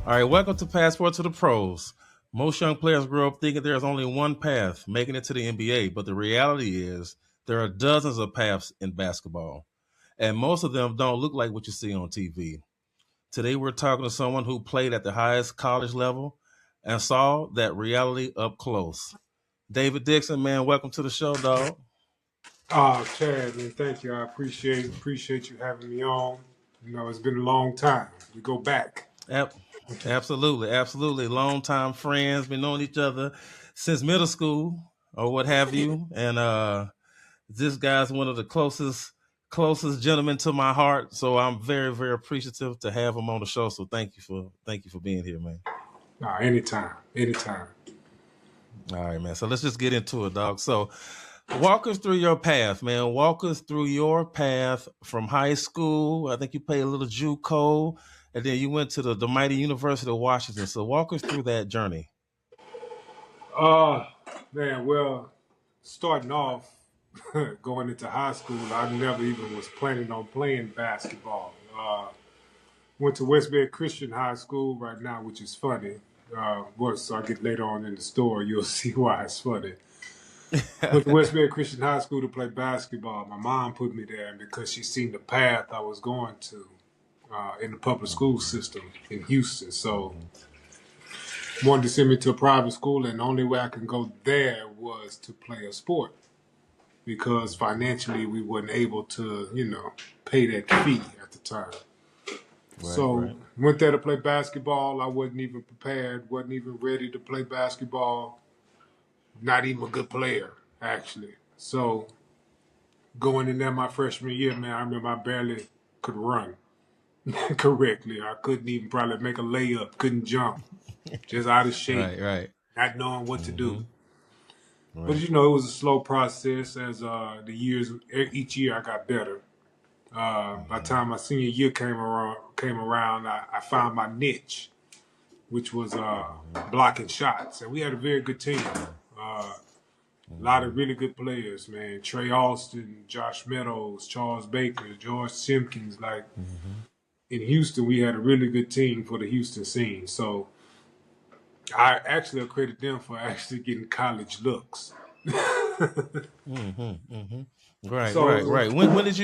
All right, welcome to Passport to the Pros. Most young players grow up thinking there's only one path, making it to the NBA, but the reality is there are dozens of paths in basketball, and most of them don't look like what you see on TV. Today, we're talking to someone who played at the highest college level and saw that reality up close. David Dixon, man, welcome to the show, dog. Chad, man, thank you. I appreciate you having me on. It's been a long time. We go back. Yep. Absolutely, absolutely. Longtime friends, been knowing each other since middle school or what have you. And this guy's one of the closest gentlemen to my heart. So I'm very, very appreciative to have him on the show. So thank you for being here, man. Anytime, anytime. All right, man. So let's just get into it, dog. So walk us through your path, man. Walk us through your path from high school. I think you played a little JUCO, and then you went to the mighty University of Washington. So walk us through that journey. Uh, Man, well, starting off, going into high school, I never even was planning on playing basketball. Went to West Bend Christian High School right now, which is funny. Once I get later on in the story, you'll see why it's funny. Went to West Bend Christian High School to play basketball. My mom put me there because she seen the path I was going to in the public school system in Houston. So wanted to send me to a private school, and the only way I can go there was to play a sport because financially we weren't able to, pay that fee at the time. Right, So right. went there to play basketball. I wasn't even prepared, wasn't even ready to play basketball. Not even a good player, actually. So going in there my freshman year, man, I remember I barely could run correctly. I couldn't even probably make a layup, couldn't jump, just out of shape, Right, right. not knowing what to do. Mm-hmm. But Right. it was a slow process as each year I got better. By the Mm-hmm. time my senior year came around, I found my niche, which was blocking shots, and we had a very good team. Uh, a lot of really good players, man. Trey Austin, Josh Meadows, Charles Baker, George Simpkins. Like Mm-hmm. in Houston, we had a really good team for the Houston scene. So I actually credit them for actually getting college looks. Mm-hmm. Mm-hmm. Right, right, So right. When did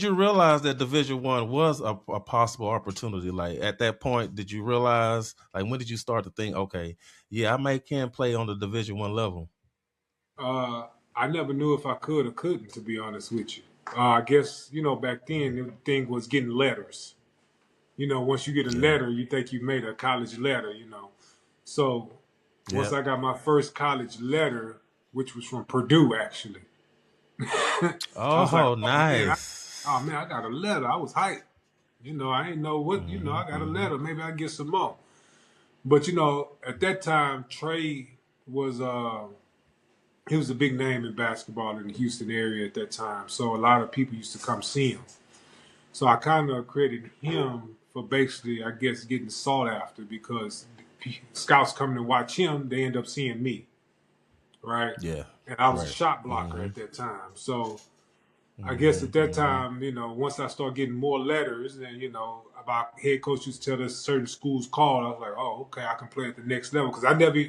you realize that Division 1 was a possible opportunity? Like at that point, did you realize like when did you start to think, okay, yeah, I may can play on the Division 1 level? I never knew if I could or couldn't, to be honest with you. I guess, back then the thing was getting letters. Once you get a Yeah. letter, you think you made a college letter. So once Yep. I got my first college letter, which was from Purdue, actually, I was like, Oh, oh nice. man, I got a letter. I was hyped. I ain't know what, Mm-hmm. I got a Mm-hmm. letter. Maybe I get some more. But at that time, Trey was he was a big name in basketball in the Houston area at that time. So a lot of people used to come see him. So I kind of credit him for basically, I guess, getting sought after because scouts coming to watch him, they end up seeing me, right? Yeah. And I was a Right. shot blocker Mm-hmm. at that time. So I guess Mm-hmm. at that Mm-hmm. time, once I started getting more letters and, about head coach used to tell us certain schools called, I was like, oh, okay, I can play at the next level. Because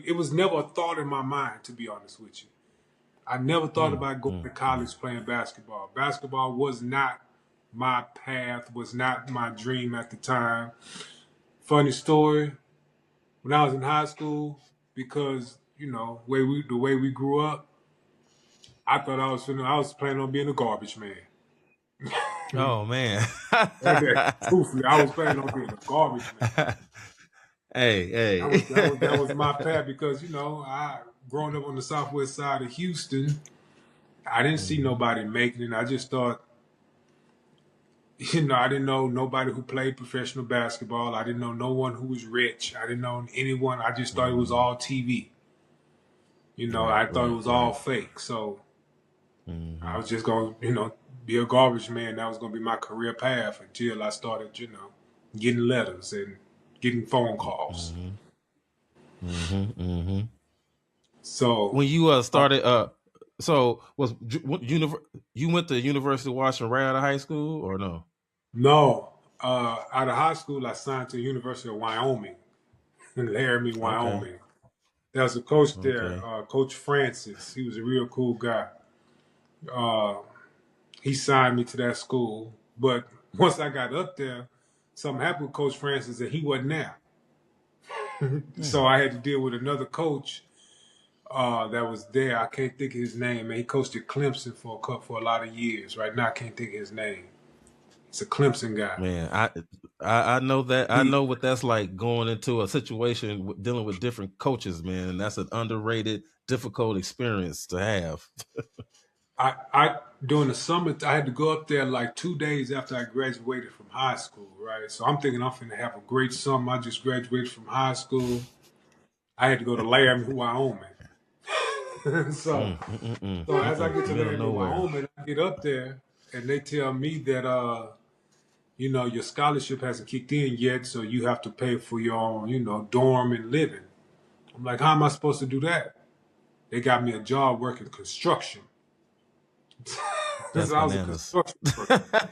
it was never a thought in my mind, to be honest with you. I never thought about going to Mm-hmm. college playing basketball. Basketball was not my path, was not my dream at the time. Funny story, when I was in high school, because, the way we grew up, I thought I was planning on being a garbage man. Oh man. Truthfully, I was planning on being a garbage man. Hey, That was hey. my path because I growing up on the southwest side of Houston, I didn't see Mm-hmm. nobody making it. I just thought, I didn't know nobody who played professional basketball. I didn't know no one who was rich. I didn't know anyone. I just thought it was Mm-hmm. all TV. Right, I thought it right, was all right. fake. So I Mm-hmm. was just going to, be a garbage man. That was going to be my career path until I started, getting letters and getting phone calls. Mm-hmm. Mm-hmm. Mm-hmm. So When you uh, started so was you went to University of Washington right out of high school or no? no, Out of high school, I signed to the University of Wyoming in Laramie, Okay. Wyoming. There was a coach there, Okay. Coach Francis. He was a real cool guy. Uh, he signed me to that school. But once I got up there, something happened with Coach Francis and he wasn't there. So Hmm. I had to deal with another coach that was there. I can't think of his name. Man, he coached at Clemson for a lot of years. Right now, I can't think of his name. He's a Clemson guy. Man, I know that. I He, know what that's like going into a situation dealing with different coaches, man. And that's an underrated, difficult experience to have. I during the summer I had to go up there like 2 days after I graduated from high school, right? So I'm thinking I'm finna have a great summer. I just graduated from high school. I had to go to Laramie, Wyoming. so so as I get to Middle of Laramie, nowhere. Wyoming, I get up there and they tell me that your scholarship hasn't kicked in yet, so you have to pay for your own, dorm and living. I'm like, how am I supposed to do that? They got me a job working construction. That's So I was a bananas. construction worker.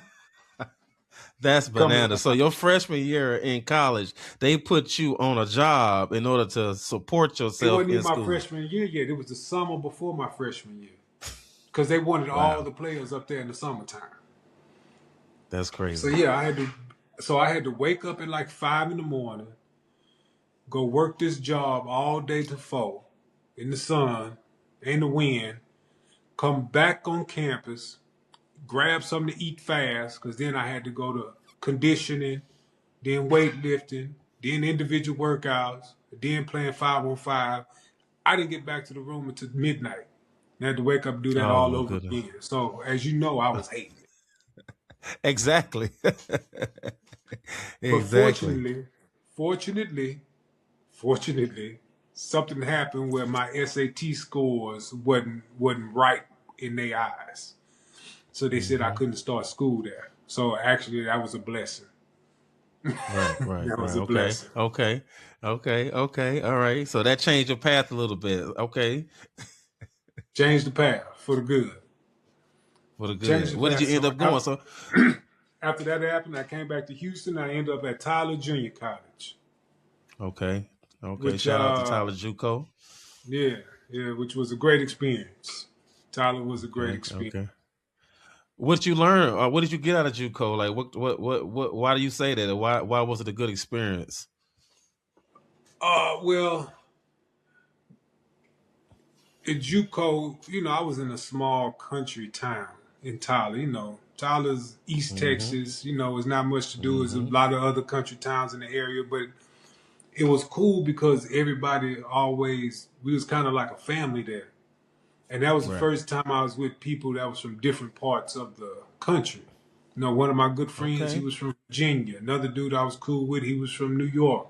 That's Coming bananas. So your freshman year in college, they put you on a job in order to support It yourself wasn't in even my school. freshman year yet. It was the summer before my freshman year because they wanted all Wow, the players up there in the summertime. that's So crazy. yeah, I had to wake up at like 5 in the morning, go work this job all day to 4 in the sun, in the wind, come back on campus, grab something to eat fast because then I had to go to conditioning, then weightlifting, then individual workouts, then playing 5-on-5. I didn't get back to the room until midnight. And I had to wake up and do that Oh all my over goodness. again. So as you know, I was hating it. Exactly. But Exactly. fortunately, something happened where my SAT scores wasn't right in their eyes. So they said I Hmm. couldn't start school there. So actually, that was a blessing. Right, right, That right. was a Okay, blessing. okay, okay, okay. All right. So that changed your path a little bit. Okay, Changed the path for the good. for the Changed good. the Where did path. you end So up going? So, after that happened, I came back to Houston. I ended up at Tyler Junior College, okay, okay. which Shout out to Tyler JUCO. yeah, yeah, which was a great experience. Tyler was a great Okay, experience. okay. What did you learn? Or what did you get out of JUCO? Like, what? Why do you say that? Or why was it a good experience? Well, at JUCO, I was in a small country town in Tyler. Tyler's East Mm-hmm. Texas. It's not much to do. There's a Mm-hmm. lot of other country towns in the area, but it was cool because everybody we was kind of like a family there. And that was the Right. first time I was with people that was from different parts of the country. One of my good friends, he Okay. was from Virginia. Another dude I was cool with, he was from New York.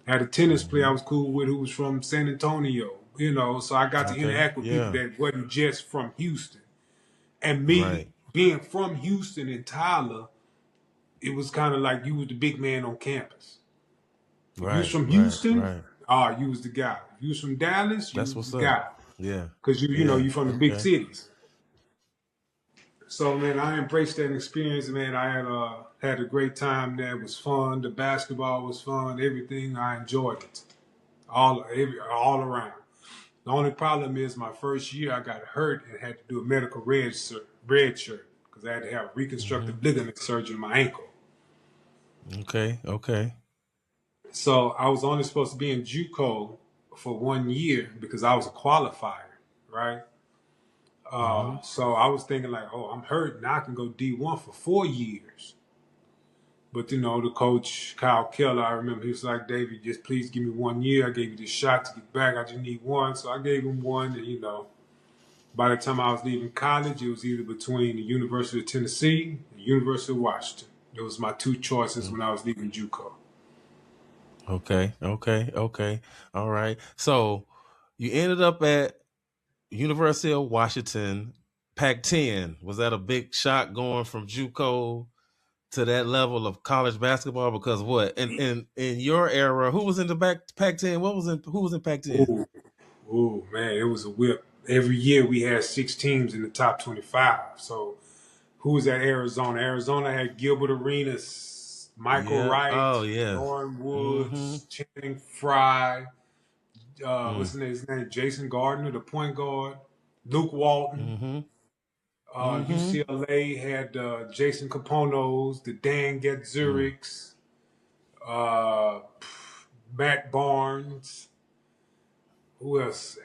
I had a tennis player I Mm-hmm. was cool with who was from San Antonio. So I got to Okay. interact with people Yeah. that wasn't just from Houston. And me Right. being from Houston and Tyler, it was kind of like you was the big man on campus. If you was Right. from Right. Houston, Right. you was the guy. If you was from Dallas, you That's was what's the up. guy. Yeah. Because Yeah. you from the big Okay. cities. So man, I embraced that experience. Man, I had a great time there. It was fun. The basketball was fun. Everything I enjoyed it, all around. The only problem is my first year I got hurt and had to do a medical red shirt because I had to have Mm-hmm. reconstructive ligament surgery on my ankle. Okay. Okay. So I was only supposed to be in JUCO for 1 year because I was a qualifier, right? Mm-hmm. So I was thinking like, oh, I'm hurt. Now I can go D1 for 4 years. But the coach Kyle Keller, I remember he was like, David, just please give me 1 year. I gave you this shot to get back. I just need one. So I gave him one. And by the time I was leaving college, it was either between the University of Tennessee and the University of Washington. Those was my two choices when I was leaving JUCO. Okay, okay, okay. All right. So you ended up at University of Washington, Pac-10. Was that a big shock going from JUCO to that level of college basketball? Because what in your era, who was in the Pac-10? Who was in Pac-10? Ooh, ooh, man, it was a whip. Every year we had 6 teams in the top 25. So who was at Arizona? Arizona had Gilbert Arenas, Michael Yeah. Wright, Oh yes. Norton Mm-hmm. Woods, Channing Frye, Mm. what's his name? Jason Gardner, the point guard, Luke Walton. Mm-hmm. Mm-hmm. UCLA had Jason Kaponos, the Dan Mm. Getzuriks, uh, Matt Barnes. Who else?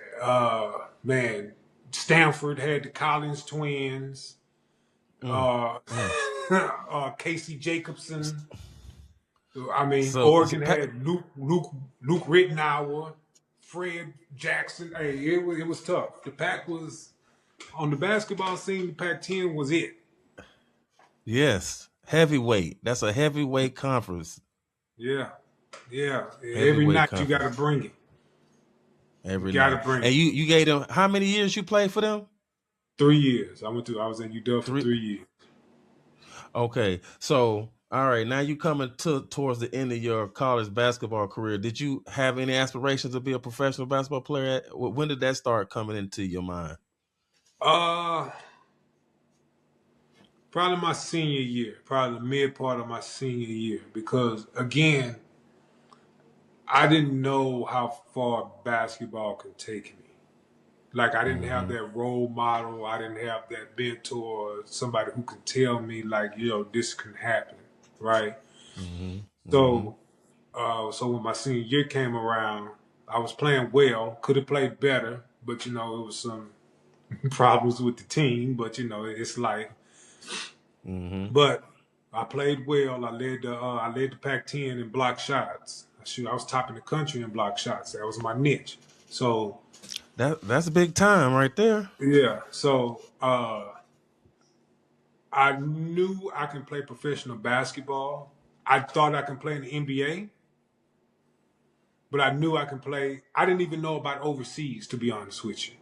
Man, Stanford had the Collins twins. Mm. Uh, Mm. Casey Jacobson. I mean, So Oregon had Luke Rittenauer, Fred Jackson. Hey, it was tough. The Pac was on the basketball scene. The Pac-10 was it. yes, heavyweight. That's a heavyweight conference. Yeah, yeah. Every Heavyweight night you got to conference bring it. You every got to night. bring And it. you gave them how many years you played for them? 3 years. I was at UW for Three. 3 years. Okay, so all right, now you coming towards the end of your college basketball career. Did you have any aspirations to be a professional basketball player? When did that start coming into your mind? Uh, Probably my senior year, probably the mid part of my senior year, because again, I didn't know how far basketball could take me. Like I didn't have Mm-hmm. that role model, I didn't have that mentor, somebody who could tell me like, this can happen, right? Mm-hmm. Mm-hmm. So, so when my senior year came around, I was playing well, could have played better, but it was some problems with the team. But it's life. Mm-hmm. But I played well. I led the Pac-10 in block shots. Shoot, I was top in the country in block shots. That was my niche. So That's a big time right there. yeah. So I knew I can play professional basketball. I thought I could play in the NBA, but I knew I can play. I didn't even know about overseas, to be honest with you.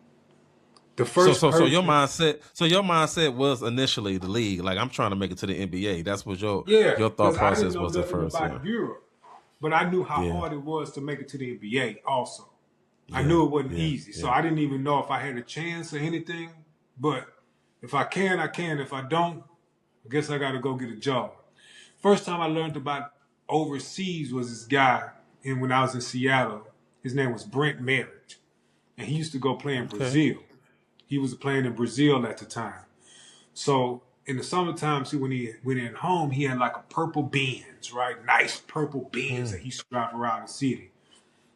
The So first so so your person, mindset was initially the league. Like I'm trying to make it to the NBA. That's what yeah, your thought because I didn't process know was at nothing first. Yeah. about Europe, but I knew how Yeah. hard it was to make it to the NBA. Also, I Yeah. knew it wasn't Yeah. easy, so Yeah. I didn't even know if I had a chance or anything. But if I can, I can. If I don't, I guess I got to go get a job. First time I learned about overseas was this guy, and when I was in Seattle, his name was Brent Marriage, and he used to go play in Okay. Brazil. He was playing in Brazil at the time. So in the summertime, see when he went in home, he had like a purple Benz, right? Nice purple Benz that Mm. he used to drive around the city,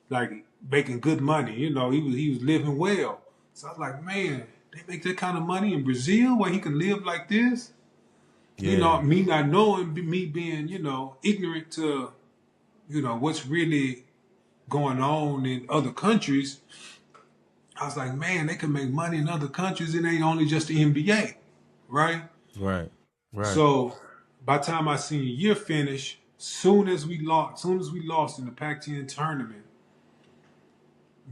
like making good money. He was living well. So I was like, man, they make that kind of money in Brazil where he can live like this. Yeah. Me not knowing, me being ignorant to what's really going on in other countries. I was like, man, they can make money in other countries. It ain't only just the NBA, right? Right. Right. So by the time my senior year finished, soon as we lost in the Pac-10 tournament,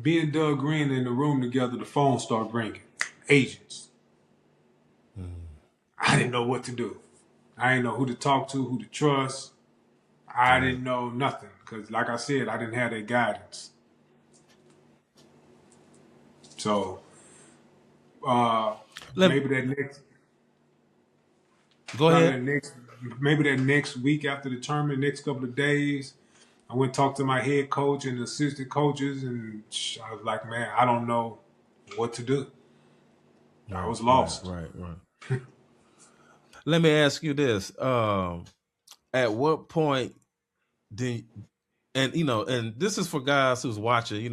me and Doug Green in the room together, the phone started ringing. Agents. Mm. I didn't know what to do. I didn't know who to talk to, who to trust. I Right. didn't know nothing because, like I said, I didn't have that guidance. So uh, Let maybe that next, Go probably ahead. that next, maybe that next week after the tournament, next couple of days, I went and talked to my head coach and the assistant coaches, and I was like, man, I don't know what to do. I Right. was Right. lost. Right. Right. Let me ask you this: at what point did and this is for guys who's watching.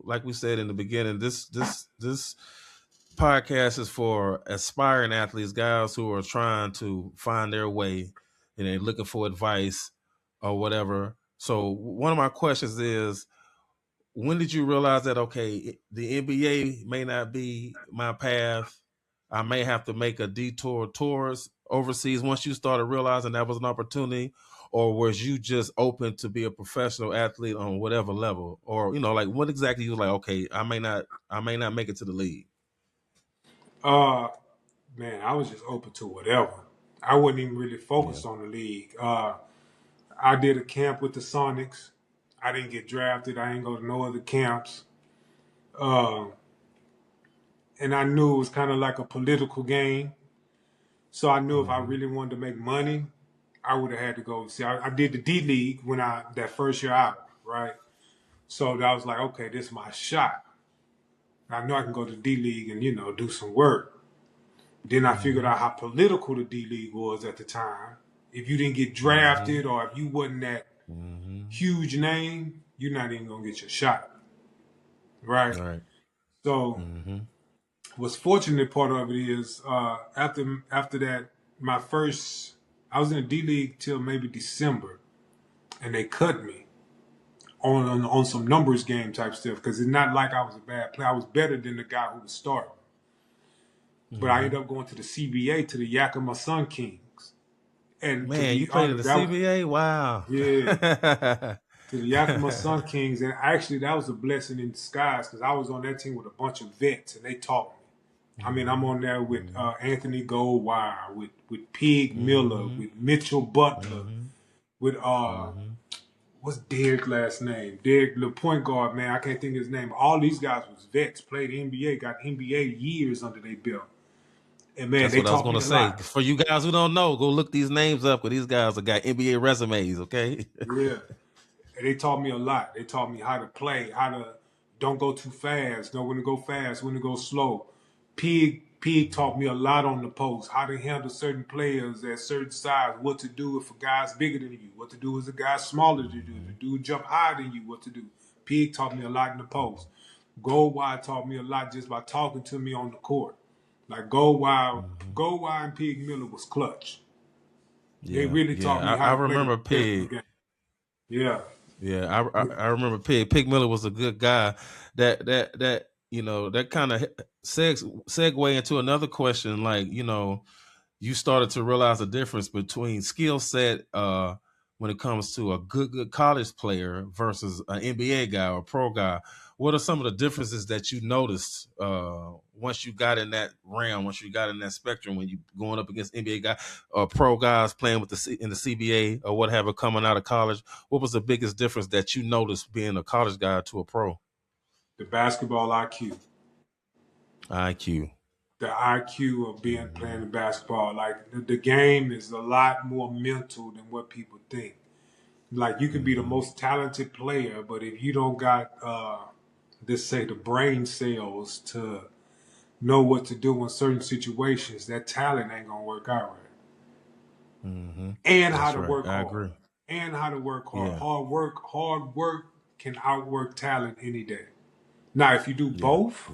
Like we said in the beginning, this podcast is for aspiring athletes, guys who are trying to find their way and they're looking for advice or whatever. So one of my questions is, when did you realize that, okay, the NBA may not be my path? I may have to make a detour towards overseas. Once you started realizing that was an opportunity, or was you just open to be a professional athlete on whatever level? Or, like what exactly you was like, okay, I may not make it to the league. Uh, Man, I was just open to whatever. I wasn't even really Yeah. focused on the league. I did a camp with the Sonics. I didn't get drafted. I didn't go to no other camps. Uh, and I knew it was kind of like a political game. So I knew if I Mm-hmm. really wanted to make money, I would have had to go. See, I did the D League when that first year out, right? So I was like, okay, this is my shot. I know I can go to D League and do some work. Then I figured out how political the D League was at the time. If you didn't get drafted or if you wasn't that huge name, you're not even gonna get your shot, right? Right. So, what's fortunate part of it is after that, I was in the D League till maybe December, and they cut me on some numbers game type stuff because it's not like I was a bad player. I was better than the guy who was starting. But I ended up going to the CBA, to the Yakima Sun Kings. And to Man, you be played at honest, the CBA? Wow. yeah, to the Yakima Sun Kings. And actually, that was a blessing in disguise because I was on that team with a bunch of vets and they taught me. I mean, I'm on there with Anthony Goldwire, with Pig Miller, with Mitchell Butler, with what's Derek's last name? Derek, the point guard, man. I can't think of his name. All these guys was vets, played NBA, got NBA years under their belt. And man, That's they what I was taught going me to a say. lot. For you guys who don't know, go look these names up because these guys have got NBA resumes, okay? Yeah. And they taught me a lot. They taught me how to play, how to don't go too fast, know when to go fast, when to go slow. Pig taught me a lot on the post, how to handle certain players at certain size, what to do if a guy's bigger than you, what to do if a guy's smaller than you, if a dude jump higher than you, what to do. Pig taught me a lot in the post. Goldwire taught me a lot just by talking to me on the court. Like Goldwire and Pig Miller was clutch. They Yeah, really taught me yeah. how I to play the remember professional Pig. game. Yeah. Yeah, I remember Pig. Pig Miller was a good guy. That that kind of segue into another question. Like you started to realize the difference between skill set when it comes to a good college player versus an NBA guy or pro guy. What are some of the differences that you noticed once you got in that realm, once you got in that spectrum, when you going up against NBA guys or pro guys playing with in the CBA or whatever coming out of college? What was the biggest difference that you noticed being a college guy to a pro? The basketball IQ. IQ. The IQ of being playing the basketball. Like the game is a lot more mental than what people think. Like you could be the most talented player, but if you don't got let's say the brain cells to know what to do in certain situations, that talent ain't gonna work out right. And how That's to right. work I hard. agree. And how to work hard. Yeah. Hard work can outwork talent any day. Now Yeah. if you do both,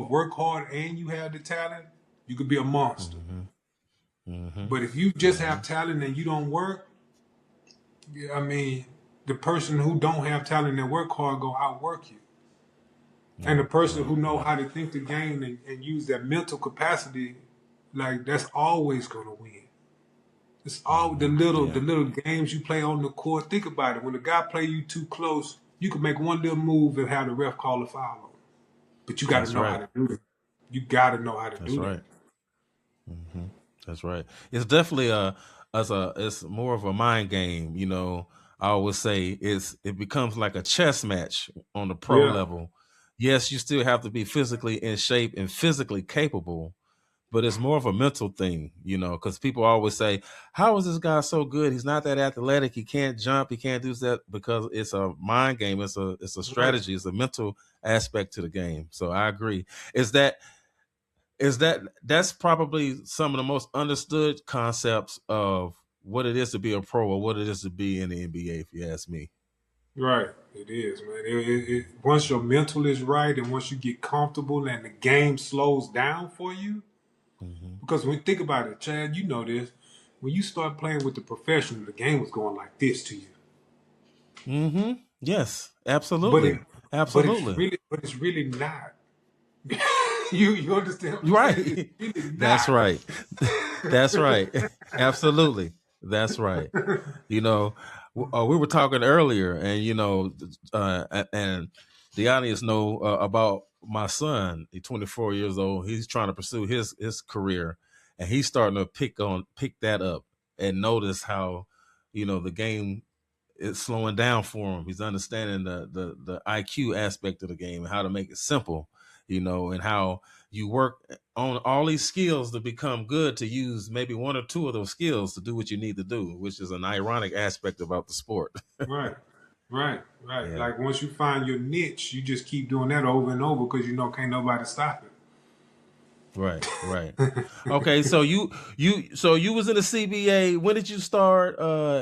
work hard and you have the talent, you could be a monster. But if you just have talent and you don't work, I mean, the person who don't have talent and work hard gonna outwork you. And the person who know how to think the game and use that mental capacity, like that's always gonna win. It's all the Yeah. little games you play on the court. Think about it. When the guy play you too close, you can make one little move and have the ref call a foul on. But you got to That's know how right. to do it. You got to know how to That's do that. right. That's right. It's definitely it's more of a mind game. I always say it becomes like a chess match on the pro Yeah. level. Yes, you still have to be physically in shape and physically capable, but it's more of a mental thing, because people always say, how is this guy so good? He's not that athletic. He can't jump. He can't do that, because it's a mind game. It's a Right. strategy. It's a mental aspect to the game. So I agree. That's probably some of the most understood concepts of what it is to be a pro or what it is to be in the NBA, if you ask me. Right. It is, man. Once your mental is right and once you get comfortable and the game slows down for you, because when you think about it, Chad, you know this. When you start playing with the professional, the game was going like this to you. Yes, But absolutely. it Absolutely. but it's really not. You understand what I'm saying? It's Right. really That's not. right. That's right. Absolutely. That's right. We were talking earlier, and and the audience know about my son. He's 24 years old. He's trying to pursue his career, and he's starting to pick that up and notice how the game is slowing down for him. He's understanding the IQ aspect of the game and how to make it simple, and how you work on all these skills to become good, to use maybe one or two of those skills to do what you need to do, which is an ironic aspect about the sport. Right. Right. Yeah. Like once you find your niche, you just keep doing that over and over because you know can't nobody stop Right. it. Okay, so you was in the CBA. When did you start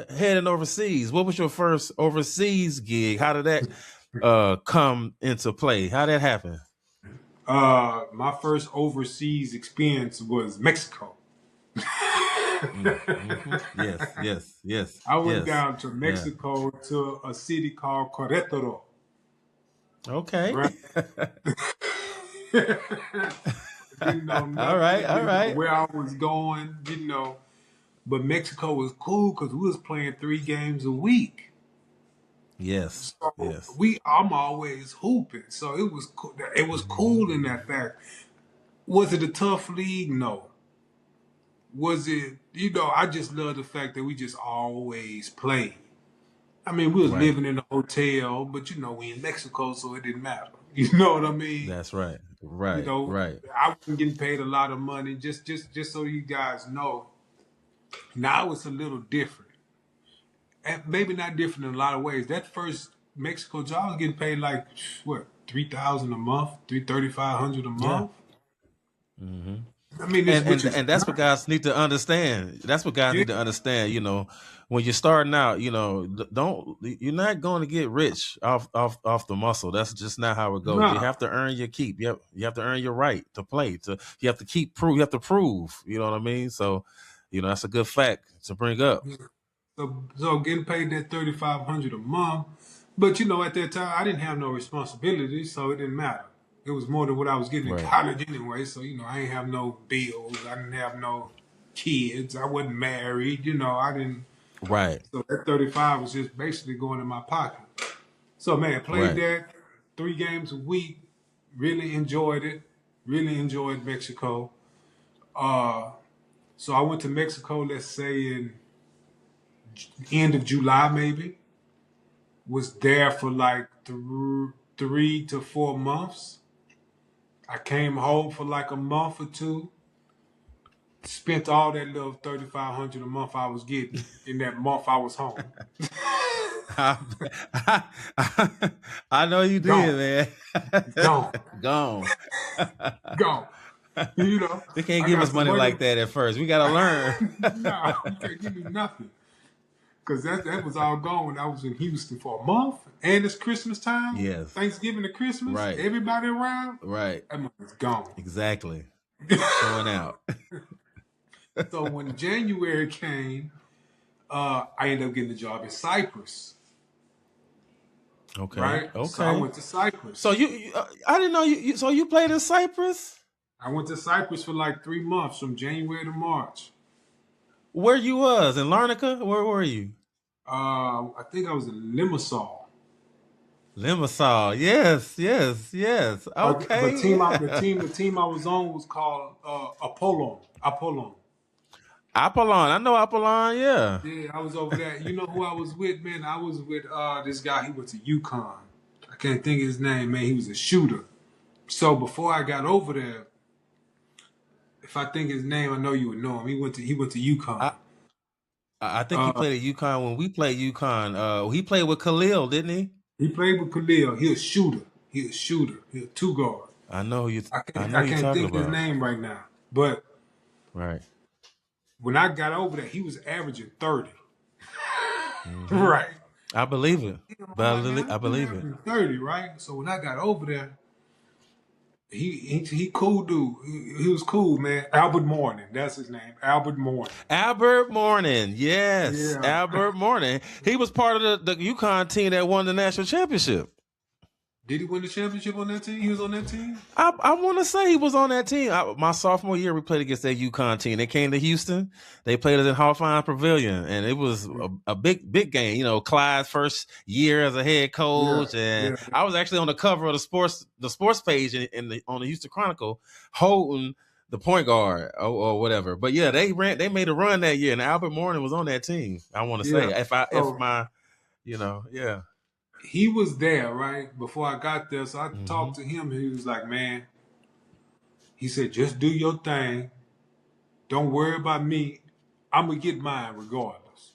heading overseas? What was your first overseas gig? How did that come into play? How did that happen? My first overseas experience was Mexico. Yes. I went Yes. down to Yeah. Mexico to a city called Querétaro. Okay. Right? Didn't know All nothing, right. All didn't know right. where I was going, didn't know. But Mexico was cool because we was playing 3 games a week. Yes. So Yes. I'm always hooping. So it was cool. It was cool in that fact. Was it a tough league? No. Was it, I just love the fact that we just always played. I mean, we was Right. living in a hotel, but we in Mexico, so it didn't matter. You know what I mean? That's right. You Right. know, Right. I wasn't getting paid a lot of money. Just so you guys know, now it's a little different, and maybe not different in a lot of ways. That first Mexico job, I was getting paid like what 3,000 a month, 3,500 a Yeah. month. hmm I mean, this and which and is and that's what guys need to understand. That's what guys yeah, need to understand. When you're starting out, don't you're not going to get rich off the muscle. That's just not how it goes. You nah. have to earn your keep. You have to earn your right to play. You have to you have to prove. You know what I mean? So, that's a good fact to bring up. So getting paid that 3,500 a month, but at that time I didn't have no responsibilities, so it didn't matter. It was more than what I was getting in Right. college anyway. So I ain't have no bills. I didn't have no kids. I wasn't married. I didn't. Right. So that 35 was just basically going in my pocket. So man, played Right. that 3 games a week. Really enjoyed it. Really enjoyed Mexico. Uh, so I went to Mexico. Let's say in end of July, maybe. Was there for like 3 to 4 months. I came home for like a month or two. Spent all that little 3,500 a month I was getting in that month I was home. I, I know you Gone, did, man. gone, Gone. gone. They can't I give got us some money money. like that at first. We got to learn. No, you can't give me nothing. Because that was all gone when I was in Houston for a month. And it's Christmas time, Yes. Thanksgiving to Christmas, Right. everybody around. Right. That money's gone. Exactly. Showing out. So when January came, I ended up getting a job in Cyprus. Okay. Right? So I Okay. went to Cyprus. So I didn't know so you played in Cyprus? I went to Cyprus for like 3 months from January to March. Where you was? In Larnaca? Where were you? I think I was in Limassol. Limassol. Yes. But Okay. team I, Yeah. the team I was on was called Apollon. Apollon. Apollon. I know Apollon, yeah. Yeah, I was over there. You know who I was with, man? I was with this guy. He went to UConn. I can't think of his name, man. He was a shooter. So before I got over there, if I think his name, I know you would know him. He went to UConn. I think he played at UConn when we played UConn. He played with Khalil, didn't he? He played with Khalil. He a shooter. He a 2 guard. I know who I who you're can't talking think of his about. name right now. But Right. when I got over there, he was averaging 30. hmm Right. I believe it. I'm But like, man, I I'm believe it. averaging 30, right? So when I got over there, he cool dude. He was cool, man. Albert Morning. That's his name. Albert Morning. Albert Morning. Yes. Yeah. Albert Morning. He was part of the UConn team that won the national championship. Did he win the championship on that team? He was on that team? I want to say he was on that team. My sophomore year, we played against that UConn team. They came to Houston. They played us in Hawthorne Pavilion, and it was a big game. Clyde's first year as a head coach, and Yeah. I was actually on the cover of the sports page on the Houston Chronicle, holding the point guard or whatever. But yeah, they made a run that year, and Albert Morning was on that team. I want to say yeah. He was there, right, before I got there. So I hmm talked to him. And he was like, man, He said, just do your thing. Don't worry about me. I'm going to get mine regardless.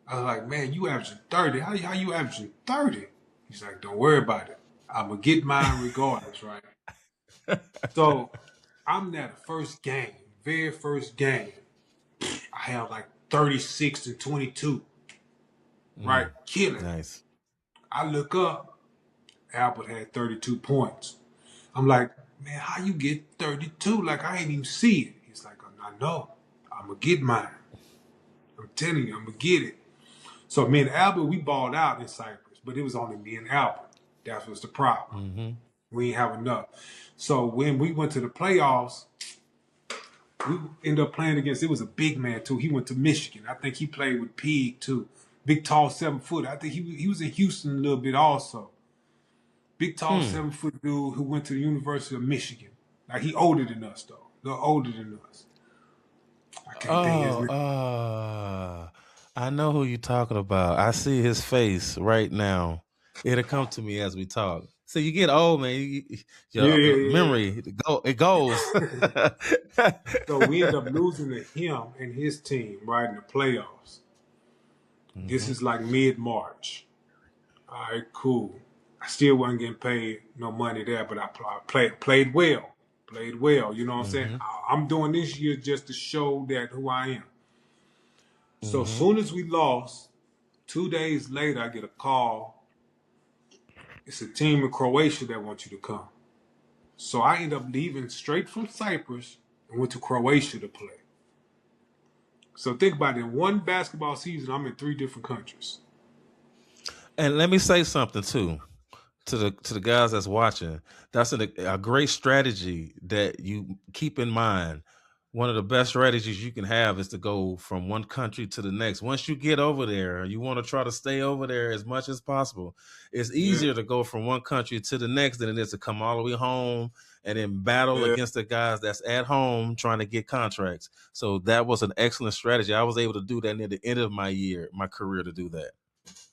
I was like, man, you averaging 30. How you averaging 30? He's like, don't worry about it. I'm going to get mine regardless, right? So I'm at the first game, very first game. I have like 36 and 22, right? Killing. Nice. I look up, Albert had 32 points. I'm like, man, how you get 32? Like, I ain't even see it. He's like, I know. I'm going to get mine. I'm telling you, I'm going to get it. So me and Albert, we balled out in Cyprus, but it was only me and Albert. That was the problem. Mm-hmm. We ain't have enough. So when we went to the playoffs, we ended up playing against, it was a big man too. He went to Michigan. I think he played with Pig too. Big, tall, 7-foot. I think he was in Houston a little bit also. Big, tall, 7-foot dude who went to the University of Michigan. Like, he older than us, though. A little older than us. I can't think his name. I know who you're talking about. I see his face right now. It'll come to me as we talk. So you get old, man. Your memory, it goes. So we ended up losing to him and his team right in the playoffs. Mm-hmm. This is like mid-March. All right, cool. I still wasn't getting paid no money there, but I played well. Played well, you know what I'm saying? I'm doing this year just to show that who I am. So as soon as we lost, 2 days later, I get a call. It's a team in Croatia that wants you to come. So I end up leaving straight from Cyprus and went to Croatia to play. So think about it. In one basketball season, I'm in 3 different countries. And let me say something too to the guys that's watching. That's a great strategy that you keep in mind. One of the best strategies you can have is to go from one country to the next. Once you get over there, you want to try to stay over there as much as possible. It's easier to go from one country to the next than it is to come all the way home and then battle against the guys that's at home trying to get contracts. So that was an excellent strategy. I was able to do that near the end of my career to do that.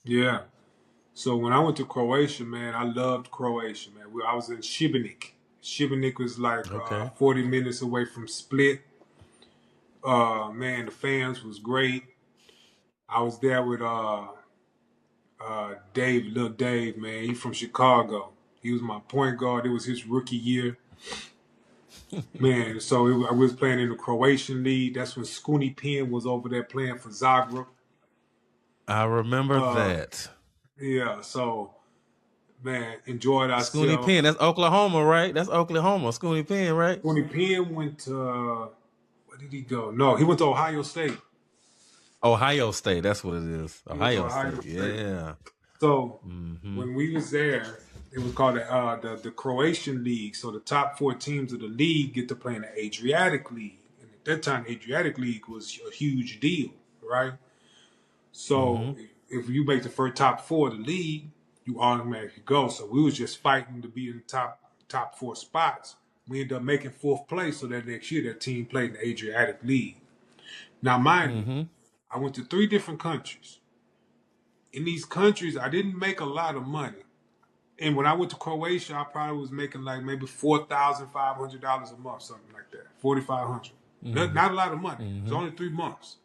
Yeah. So when I went to Croatia, man, I loved Croatia, man. I was in Šibenik. Šibenik was like 40 minutes away from Split. Man, the fans was great. I was there with Little Dave, man. He from Chicago. He was my point guard. It was his rookie year. Man, so I was playing in the Croatian league. That's when Scooney Penn was over there playing for Zagreb. I remember that. Yeah, so, man, enjoyed ourselves. Scooney Penn, that's Oklahoma, right? That's Oklahoma. Scooney Penn, right? Scooney Penn went to, where did he go? No, he went to Ohio State. Ohio State, that's what it is. Ohio State, yeah. So when we was there, it was called the Croatian League. So the top 4 teams of the league get to play in the Adriatic League. And at that time, the Adriatic League was a huge deal, right? So if you make the first top 4 of the league, you automatically go. So we was just fighting to be in the top 4 spots. We ended up making 4th place, so that next year that team played in the Adriatic League. Now, mind you, I went to 3 different countries. In these countries, I didn't make a lot of money. And when I went to Croatia, I probably was making like maybe $4,500 a month, something like that. $4,500. Not a lot of money. It was only 3 months.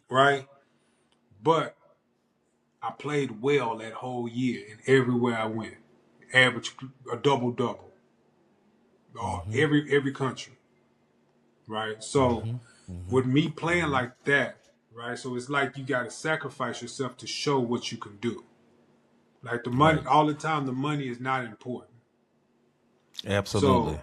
Right? But I played well that whole year, and everywhere I went, average a double-double. Every country. Right? So with me playing like that, right? So it's like you got to sacrifice yourself to show what you can do. Like the money, all the time, the money is not important. Absolutely. So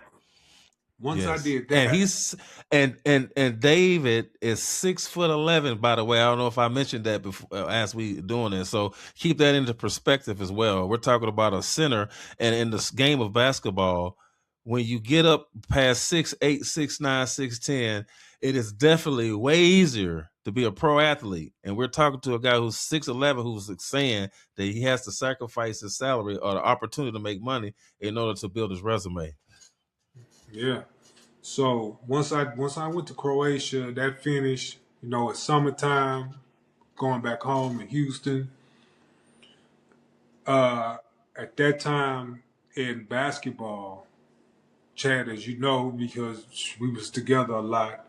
once I did that, and David is 6'11". By the way, I don't know if I mentioned that before as we doing this. So keep that into perspective as well. We're talking about a center, and in this game of basketball, when you get up past 6'8", 6'9", 6'10", it is definitely way easier to be a pro athlete. And we're talking to a guy who's 6'11", who's saying that he has to sacrifice his salary or the opportunity to make money in order to build his resume. Yeah. So once I went to Croatia, that finished. It's summertime, going back home in Houston. At that time in basketball, Chad, as you know, because we was together a lot,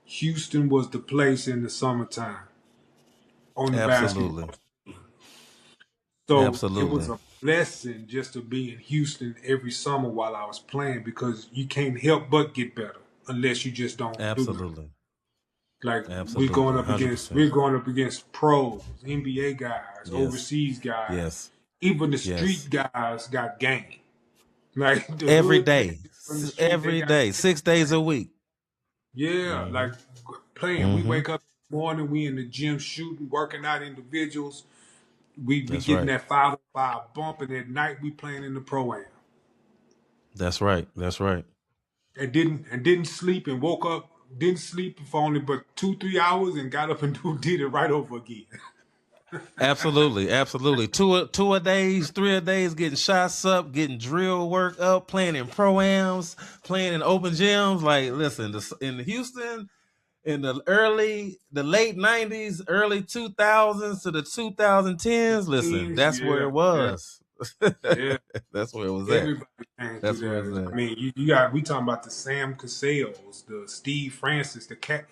Houston was the place in the summertime on the Absolutely. basketball. So it was Absolutely. a blessing just to be in Houston every summer while I was playing because you can't help but get better unless you just don't do nothing. Absolutely. Like Absolutely. we're 100%. going up against pros, NBA guys, Yes. overseas guys, Yes. even the Yes. street guys got game. Like the Every hood day. niggas from the street, they Every got day. 6 days a week. yeah, Mm-hmm. like playing. We Mm-hmm. wake up in the morning, we in the gym shooting, working out individuals. We That's getting right. that 505 bump, and at night we playing in the pro am. That's right. That's right. And didn't sleep and woke up, didn't sleep for only but 2-3 hours and got up and did it right over again. Absolutely, absolutely. Two a days, 3 a days, getting shots up, getting drill work up, playing in pro-ams, playing in open gyms. Like, listen, in Houston, in the late '90s, early 2000s to the 2010s. Listen, Teams, that's where yeah, it yeah, was. yeah. That's where it was at. Everybody came through That's where it there. was I at. mean, you got we talking about the Sam Casells, the Steve Francis, the cat.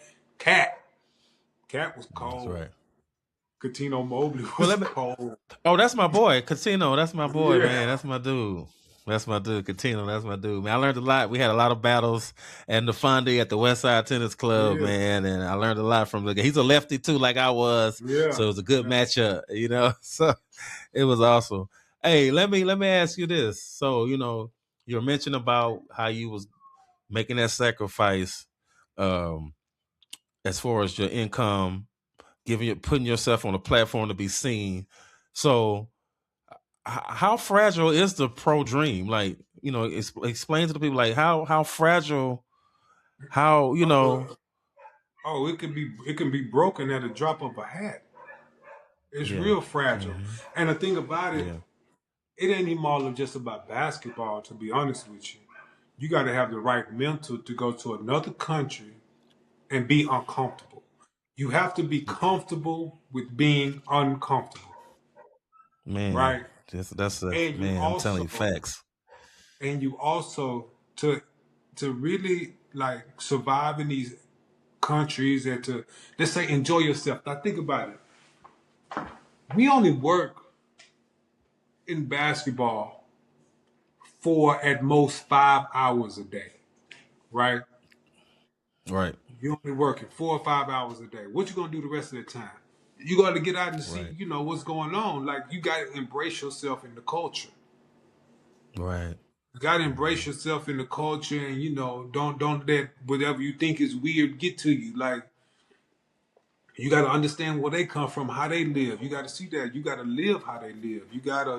Cat was That's cold. right. Catino Mobley Well, was let me. cold. Oh, that's my boy, Catino. That's my boy, Yeah, man. That's my dude. That's my dude, Catino. That's my dude, man. I learned a lot. We had a lot of battles and the Fondy at the West Side Tennis Club, yeah, man. And I learned a lot from the guy. He's a lefty too, like I was. yeah, So it was a good yeah. matchup, you know. So it was awesome. Hey, let me ask you this. So, you're mentioning about how you was making that sacrifice um as far as your income, putting yourself on a platform to be seen. So how fragile is the pro dream? Like, explain to the people like how fragile, how Oh, it can be broken at a drop of a hat. It's yeah. real fragile. Hmm. And the thing about it, Yeah. it ain't even all just about basketball. To be honest with you, you got to have the right mental to go to another country and be uncomfortable. You have to be comfortable with being uncomfortable, Man, right? that's And you man, I'm telling also you facts. and you also to really like survive in these countries and to let's say enjoy yourself. Now think about it. We only work in basketball for at most 5 hours a day, right? Right. You only working 4 or 5 hours a day. What you gonna do the rest of the time? You got to get out and see, Right. what's going on. Like you got to embrace yourself in the culture. Right. You got to embrace Hmm. yourself in the culture, and don't let whatever you think is weird get to you. Like you got to understand where they come from, how they live. You got to see that. You got to live how they live. You got to,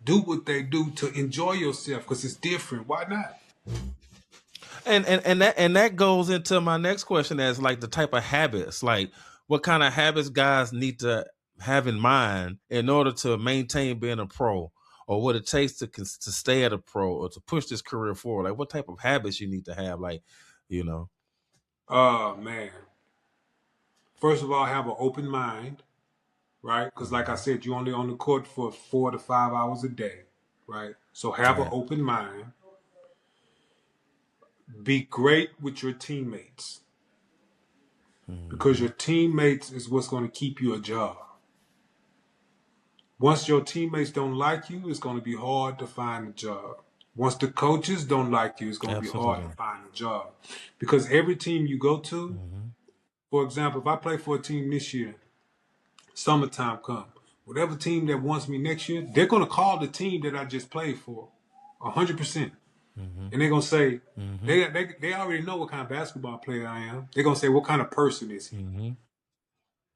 do what they do to enjoy yourself because it's different. Why not? And that goes into my next question as like the type of habits, like what kind of habits guys need to have in mind in order to maintain being a pro, or what it takes to stay at a pro or to push this career forward. Like what type of habits you need to have, like, you know. Oh man. First of all, have an open mind, right? Because like I Mhm. said, you only on the court for 4 to 5 hours a day, right? So have an Right. open mind. Be great with your teammates because Hmm. your teammates is what's going to keep you a job. Once your teammates don't like you, it's going to be hard to find a job. Once the coaches don't like you, it's going to be hard to Absolutely. find a job. Because every team you go to, Hmm. for example, if I play for a team this year, summertime come, whatever team that wants me next year, they're going to call the team that I just played for 100%. Hmm. And they're going to say, Hmm. they already know what kind of basketball player I am. They're going to say, what kind of person is he? Hmm.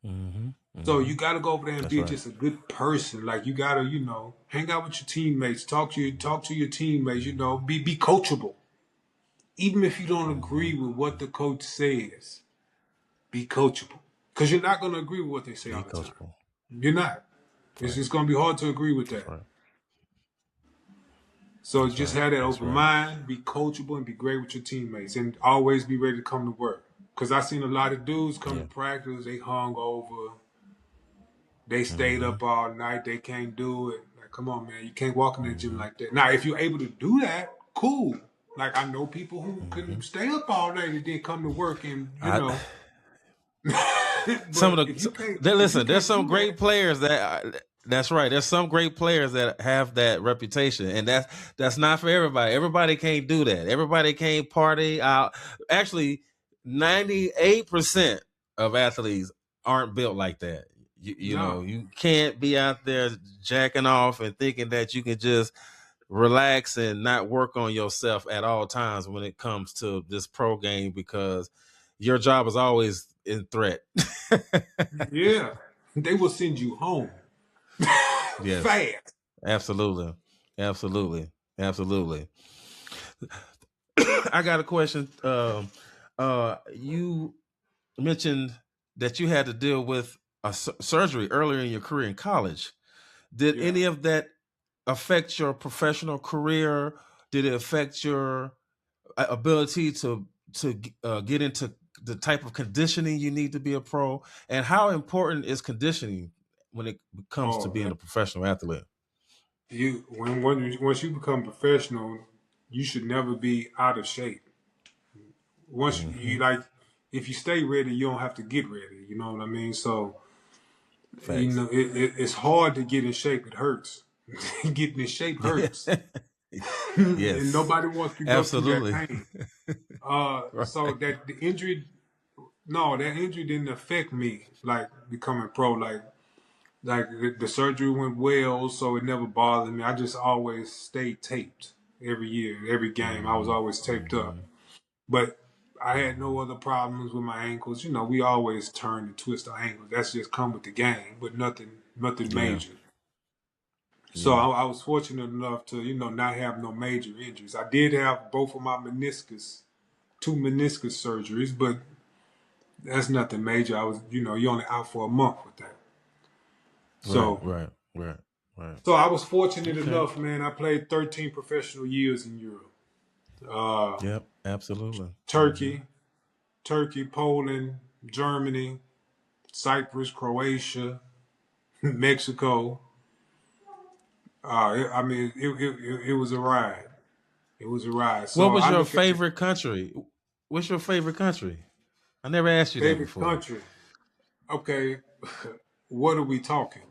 Hmm. So Hmm. you got to go over there and That's be right. just a good person. Like you got to, hang out with your teammates, talk to your teammates. Be coachable. Even if you don't agree Hmm. with what the coach says, be coachable. Because you're not going to agree with what they say all Be the time. coachable. You're not. It's Right. just going to be hard to agree with That's that. right. So That's just right. have that That's open right. mind, be coachable, and be great with your teammates, and always be ready to come to work. Because I seen a lot of dudes come to Yeah. practice, they hung over, they stayed Hmm. up all night, they can't do it. Like, come on, man, you can't walk in the gym Hmm. like that. Now, if you're able to do that, cool. Like I know people who can stay up all night and then come to work, and I some but of if you listen. There's can't some do that, great players that's right. There's some great players that have that reputation, and that's not for everybody. Everybody can't do that. Everybody can't party out. Actually, 98% of athletes aren't built like that. You know, no. you can't be out there jacking off and thinking that you can just relax and not work on yourself at all times when it comes to this pro game, because your job is always in threat. Yeah, they will send you home Yes, fast. absolutely, absolutely, absolutely. I got a question. You mentioned that you had to deal with a surgery earlier in your career in college. Did Yeah. any of that affect your professional career? Did it affect your ability to get into the type of conditioning you need to be a pro? And how important is conditioning when it comes to Oh, being a professional athlete? once you become professional, you should never be out of shape. Once Mm-hmm. you like, if you stay ready, you don't have to get ready. You know what I mean? So Facts. it's hard to get in shape. It hurts. Getting in shape hurts, and Yes, nobody wants to go through that absolutely. pain. So Right. that the injury, no, that injury didn't affect me like becoming pro. Like the surgery went well, so it never bothered me. I just always stayed taped every year, every game. I was Mm-hmm. always taped up, Mm-hmm. but I had no Mm-hmm. other problems with my ankles. You know, we always turn and twist our ankles. That's just come with the game, but nothing Yeah. major. So Yeah. I was fortunate enough to, not have no major injuries. I did have both of my two meniscus surgeries, but that's nothing major. I was, you only out for a month with that. Right. So, Right. Right. Right. so I was fortunate Okay. enough, man. I played 13 professional years in Europe. Uh, Yep. Absolutely. Mm-hmm. Turkey, Poland, Germany, Cyprus, Croatia, Mexico. I mean, it was a ride. It was a ride. What So was I your look at the favorite country? What's your favorite country? I never asked you that favorite before. country. Okay, what are we talking?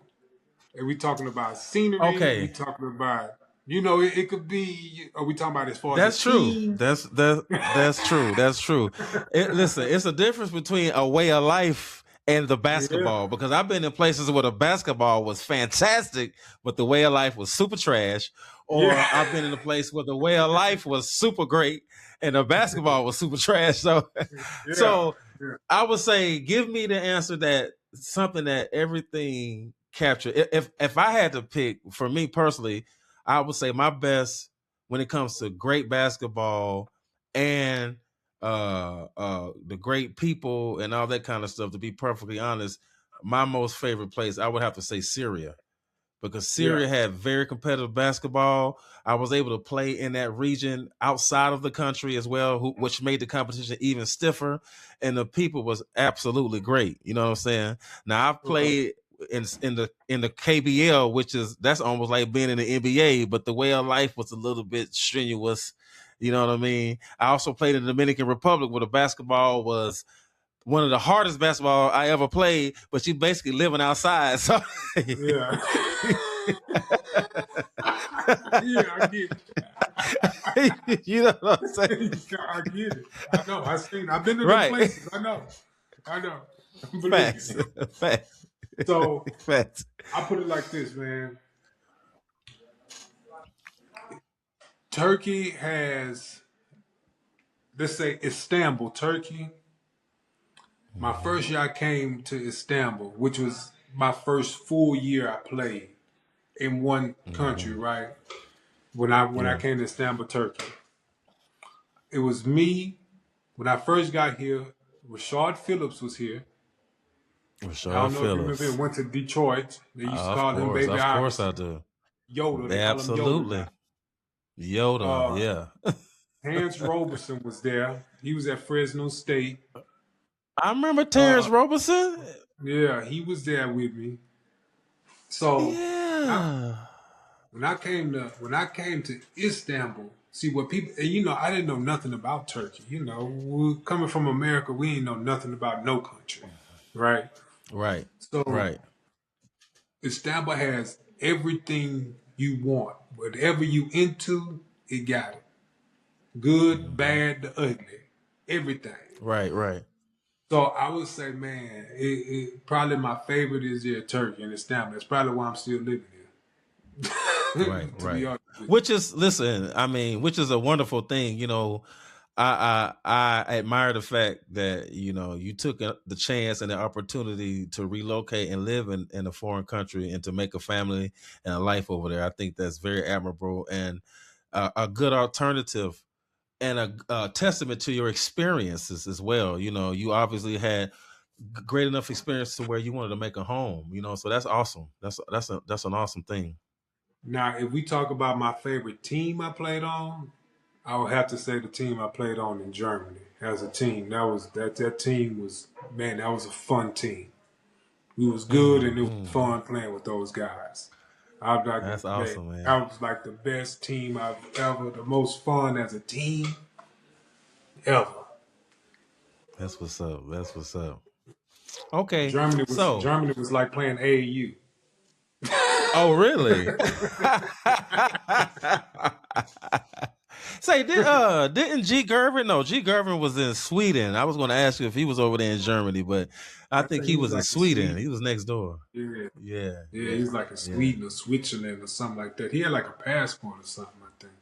Are we talking about scenery? We Okay, talking about, it could be. Are we talking about as far as a that's true. team? That's true. That's true. Listen, it's a difference between a way of life and the Yeah, basketball, because I've been in places where the basketball was fantastic, but the way of life was super trash. Or yeah, I've been in a place where the way of life was super great and the basketball was super trash. So, yeah, so yeah. I would say, give me the answer that something that everything captured. If I had to pick, for me personally, I would say my best when it comes to great basketball and the great people and all that kind of stuff. To be perfectly honest, my most favorite place, I would have to say Syria, because Yeah. Syria had very competitive basketball. I was able to play in that region outside of the country as well, which made the competition even stiffer. And the people was absolutely great. You know what I'm saying? Now I've Okay. played in the KBL, which is that's almost like being in the NBA, but the way of life was a little bit strenuous. You know what I mean? I also played in the Dominican Republic, where the basketball was one of the hardest basketball I ever played, but you basically living outside. So Yeah. Yeah, I get you know what I'm saying? it. I get it. I know. I've been to them Right. places. I know. I know. Believe Facts. me. Facts. So Facts. I put it like this, man. Turkey has, let's say Istanbul, Turkey. My Mm-hmm. first year I came to Istanbul, which was my first full year I played in one country, Mm-hmm. right? When I Yeah. came to Istanbul, Turkey. It was me when I first got here. Rashard Phillips was here. I Rashard don't know if you remember him. Phillips. Went to Detroit. They used to Of call him course. Baby Of course I Iverson. do. Yoda. They call him Yoda now. Absolutely. Yoda. Uh, Yeah. Hans Roberson was there. He was at Fresno State. I remember Terrence Uh, Roberson. yeah, he was there with me. So I, Yeah. when I came to Istanbul, See what people, and I didn't know nothing about Turkey. Coming from America, we ain't know nothing about no country, right? Right. So Right. Istanbul has everything you want. Whatever you into, it got it. Good, Hmm. bad, the ugly, everything. Right. Right. So I would say, man, probably my favorite is Turkey and Istanbul. That's probably why I'm still living Right. here. To be Right. honest with Which is, listen, I mean, which is a wonderful thing. I admire the fact that you took the chance and the opportunity to relocate and live in a foreign country and to make a family and a life over there. I think that's very admirable and a good alternative and a testament to your experiences as well. You obviously had great enough experience to where you wanted to make a home. So that's awesome. That's an awesome thing. Now, if we talk about my favorite team I played on, I would have to say the team I played on in Germany as a team. That team was, man, that was a fun team. We was good and it was Mm. fun playing with those guys. I was like, That's man, awesome, man. that was like the best team I've ever, the most fun as a team ever. That's what's up. That's what's up. Okay, Germany was so Germany was like playing AAU. oh really? Say didn't G Gervin? No, G Gervin was in Sweden. I was going to ask you if he was over there in Germany, but I I think think he he was was in like in Sweden. Sweden. He was next door. Yeah. Yeah, Yeah, he yeah, was like in yeah. Sweden or Switzerland or something like that. He had like a passport or something, I think.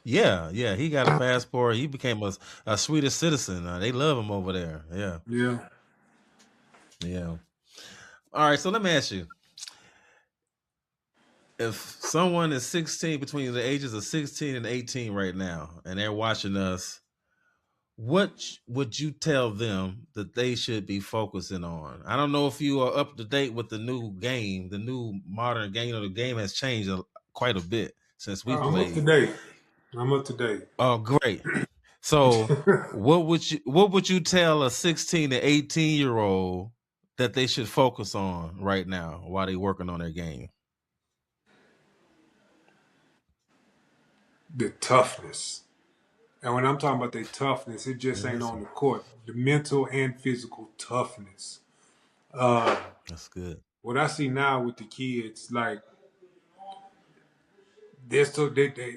Yeah, yeah, he got a passport. He became a Swedish citizen. They love him over there. Yeah, Yeah. yeah. All right, so let me ask you: if someone is 16, between the ages of 16 and 18 right now, and they're watching us, what would you tell them that they should be focusing on? I don't know if you are up to date with the new game, the new modern game. The game has changed quite a bit since we I'm up to played. date. I'm up to date. Oh, great. So, what would you tell a 16 to 18-year old that they should focus on right now while they working on their game? The toughness. And when I'm talking about the toughness, it just ain't Yes, on the court. The mental and physical toughness. Uh, that's good. what I see now with the kids, like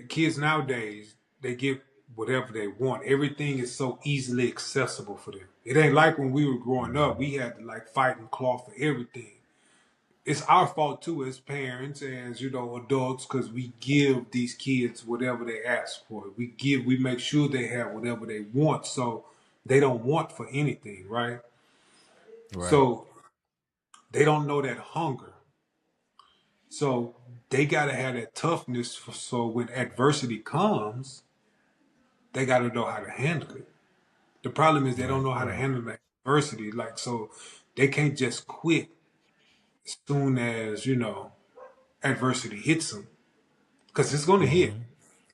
kids nowadays, they get whatever they want. Everything is so easily accessible for them. It ain't like when we were growing up. Mhm. We had to like fight and claw for everything. It's our fault too as parents, as adults, because we give these kids whatever they ask for. We make sure they have whatever they want, so they don't want for anything, right? Right, So they don't know that hunger. So they got to have that toughness. So when adversity comes, they got to know how to handle it. The problem is they don't right, know how to right, handle that adversity. Like, so they can't just quit as soon as adversity hits them, because it's going to hit. hmm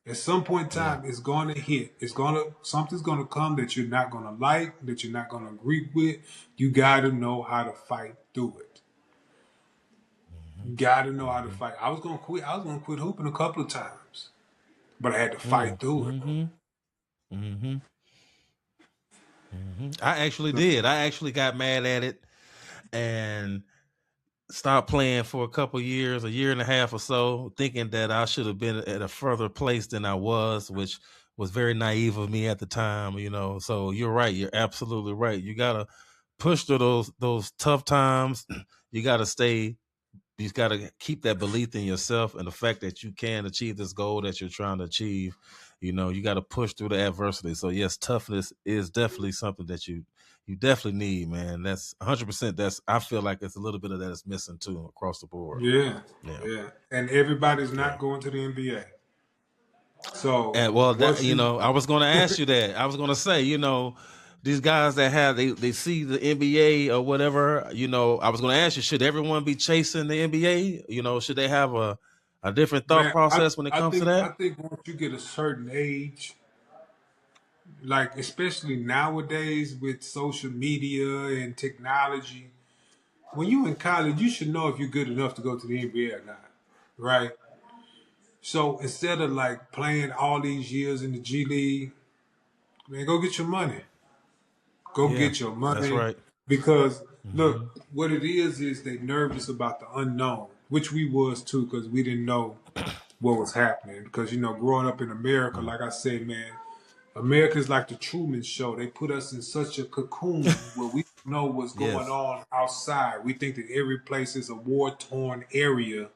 At some point in yeah, time, it's going to hit. Something's going to come that you're not going to like, that you're not going to agree with. You got to know how to fight through it. hmm You got to know how to hmm fight. I was going to quit. I was going to quit hooping a couple of times, but I had to fight through it. hmm hmm I actually did. I actually got mad at it and stopped playing for a couple years, a year and a half or so, thinking that I should have been at a further place than I was, which was very naive of me at the time. So you're right. You're absolutely right. You gotta push through those tough times. You gotta stay. You gotta keep that belief in yourself and the fact that you can achieve this goal that you're trying to achieve. You got to push through the adversity. So yes, toughness is definitely something that you definitely need, man. That's 100%. I feel like it's a little bit of that is missing too across the board. Yeah, Yeah, yeah. And everybody's yeah. not going to the NBA. So And well, that once you, I was going to ask you that. I was going to say, these guys that have they see the NBA or whatever. I was going to ask you, should everyone be chasing the NBA? Should they have a different thought man, process when it I comes to think I that? think once you get a certain age, like especially nowadays with social media and technology, when you in college, you should know if you're good enough to go to the NBA or not, right? So instead of like playing all these years in the G League, man, go get your money. Go Yeah, get your that's money. right. Because Hmm. look, what it is they nervous about the unknown, which we was too, because we didn't know what was happening. Because growing up in America, like I said, man, America's like the Truman Show. They put us in such a cocoon where we don't know what's going Yes, on outside. We think that every place is a war torn area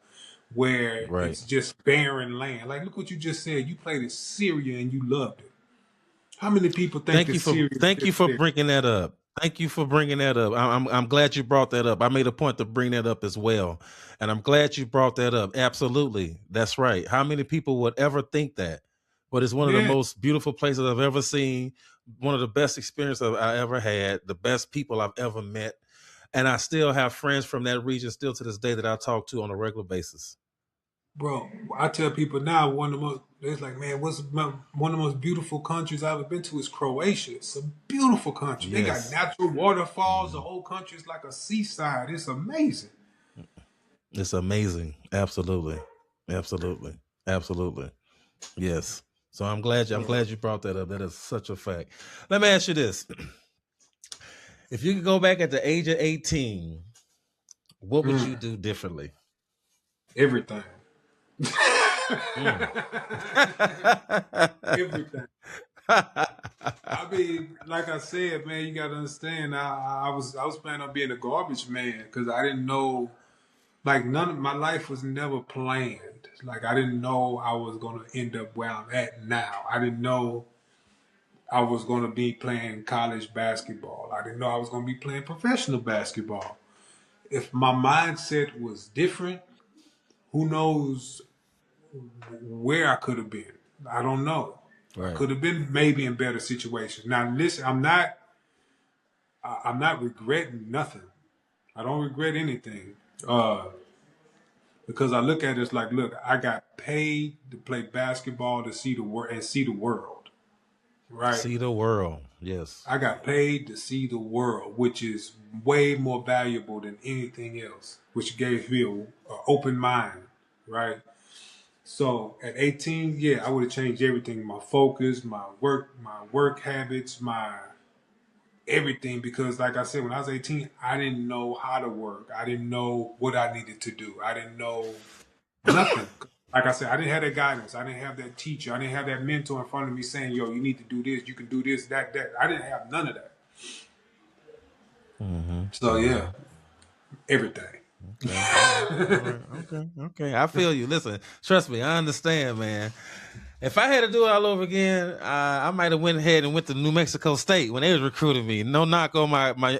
where right. it's just barren land. Like, look what you just said. You played in Syria and you loved it. How many people think that Syria is Thank you just for there? bringing that up. Thank you for bringing that up. I'm glad you brought that up. I made a point to bring that up as well, and I'm glad you brought that up. Absolutely, that's right. How many people would ever think that? But it's one of the Yeah, most beautiful places I've ever seen. One of the best experiences I ever had. The best people I've ever met, and I still have friends from that region still to this day that I talk to on a regular basis. bro. I tell people now one of the most. It's like, man, one of the most beautiful countries I've ever been to is Croatia. It's a beautiful country. They got Yes. natural waterfalls. The Mhm. whole country is like a seaside. It's amazing. It's amazing. Absolutely. Absolutely. Absolutely. Yes. So I'm glad you brought that up. That is such a fact. Let me ask you this. If you could go back at the age of 18, what would you Mm, do differently? everything. Mm. Everything. I mean, like I said, man, you got to understand. I was planning on being a garbage man because I didn't know. Like none of my life was never planned. Like I didn't know I was gonna end up where I'm at now. I didn't know I was gonna be playing college basketball. I didn't know I was gonna be playing professional basketball. If my mindset was different, who knows where I could have been. I don't know. I Right. could have been maybe in better situations. Now listen, I'm not regretting nothing. I don't regret anything. Because I look at it as like, look, I got paid to play basketball to see the world and see the world, right? See the world. Yes. I got paid to see the world, which is way more valuable than anything else, which gave me an open mind, right? So at 18, yeah, I would have changed everything: my focus, my work habits, my everything. Because, like I said, when I was 18, I didn't know how to work. I didn't know what I needed to do. I didn't know nothing. Like I said, I didn't have that guidance. I didn't have that teacher. I didn't have that mentor in front of me saying, "Yo, you need to do this. You can do this, that." I didn't have none of that. Mm-hmm. So Mm-hmm. yeah, everything. Okay. All right. All right. Okay. Okay. I feel you. Listen, trust me, I understand, man. If I had to do it all over again, I might have went ahead and went to New Mexico State when they was recruiting me. No knock on my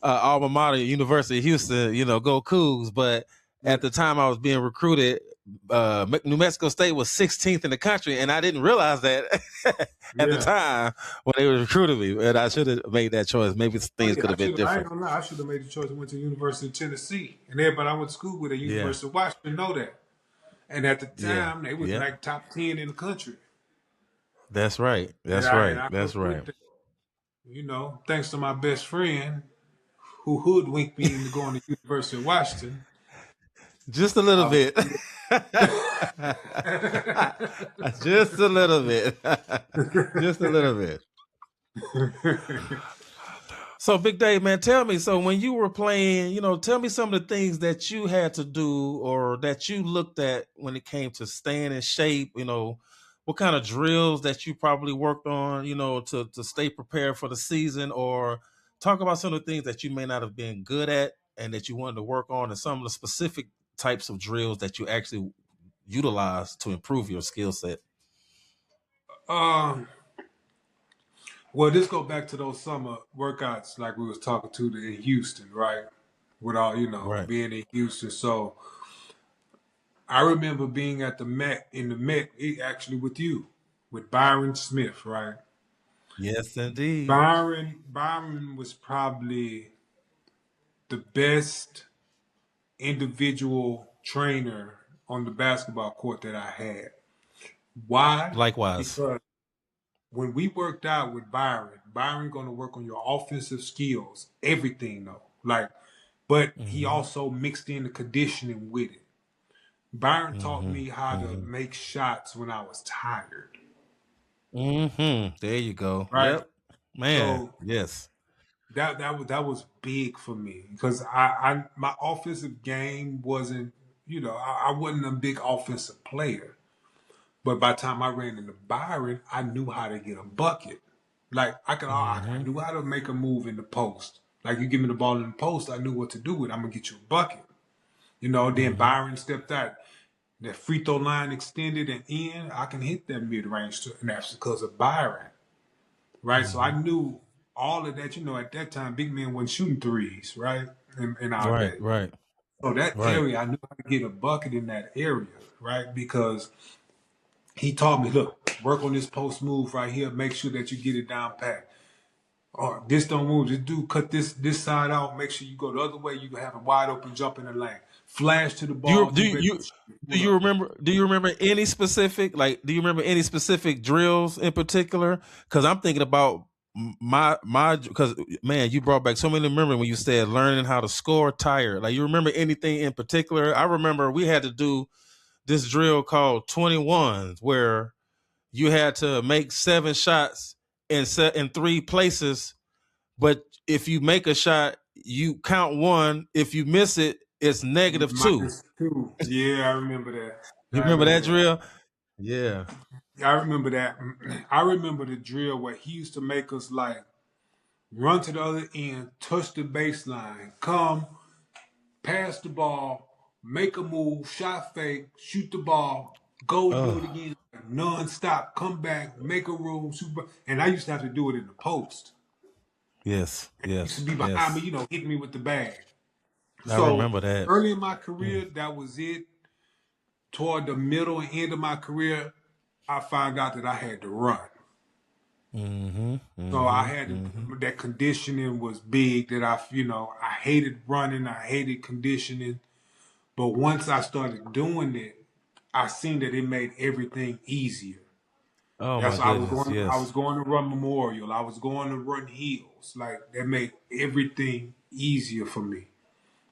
alma mater, University of Houston. Go Cougs. But Yeah, at the time I was being recruited, New Mexico State was 16th in the country, and I didn't realize that at the yeah. time when they were recruiting me. And I should have made that choice. Maybe Oh things yeah, could have been I ain't different. gonna lie. I should have made the choice and went to the University of Tennessee, and everybody I went to school with at Yeah. University of Washington know that. And at the Yeah. time, they was Yeah. like top 10 in the country, That's right. and That's I and right. I That's couldn't right. quit that. Thanks to my best friend who hoodwinked me into going to University of Washington. Just a little I was bit. Just a little bit. Just a little bit. So, Big Dave, man, tell me. So, when you were playing, tell me some of the things that you had to do or that you looked at when it came to staying in shape. What kind of drills that you probably worked on, to stay prepared for the season, or talk about some of the things that you may not have been good at and that you wanted to work on, and some of the specific types of drills that you actually utilize to improve your skill set. um, well, this go back to those summer workouts like we was talking to in Houston, right? With all Right. being in Houston. So I remember being at the Met, actually with you, with Byron Smith, right? Yes, indeed. Byron was probably the best individual trainer on the basketball court that I had. Why? Likewise. Because when we worked out with Byron gonna work on your offensive skills, everything though. Like, but he Hmm. also mixed in the conditioning with it. Byron taught Mm-hmm. me how to Mm-hmm. make shots when I was tired, Mm-hmm. There you go. right? Yep. Man. So Yes. that was big for me because my offensive game wasn't, I wasn't a big offensive player. But by the time I ran into Byron, I knew how to get a bucket. Like I Mm-hmm. knew how to make a move in the post. Like you give me the ball in the post, I knew what to do with it. I'm gonna get you a bucket. Then Mm-hmm. Byron stepped out. That free throw line extended and in, I can hit that mid range, and that's because of Byron, right? So I Mm-hmm. knew all of that. At that time, big men wasn't shooting threes, right? In our Right. day. Right. So that Right. area, I knew how to get a bucket in that area, right? Because he taught me, look, work on this post move right here. Make sure that you get it down pat. Or this don't move. Just do cut this side out. Make sure you go the other way. You can have a wide open jump in the lane. Flash to the Do you ball. do Be ready you to do pull you up. remember do you remember any specific do you remember any specific drills in particular? Because I'm thinking about my because man, you brought back so many memories when you said learning how to score tired. Like you remember anything in particular? I remember we had to do this drill called 21s where you had to make 7 shots in 3 places, but if you make a shot, you count one. If you miss it, it's -2. -2. Yeah, I remember that. You I remember remember that that. drill? Yeah. I remember that. I remember the drill where he used to make us like run to the other end, touch the baseline, come, pass the ball, make a move, shot fake, shoot the ball, go do it Oh, again, non-stop, come back, make a room, and I used to have to do it in the post. yes, He used to yes, be behind me, yes. hitting me with the bag. I So remember that. early in my Mm. career, that was it. Toward the middle and end of my career, I found out that I had to run. Mm-hmm. So I Mm-hmm. had Mm-hmm. to, that conditioning was big. That I hated running. I hated conditioning. But once I started doing it, I seen that it made everything easier. Oh my That's why goodness. I was Yes. going to run Memorial. I was going to run Hills. Like that made everything easier for me.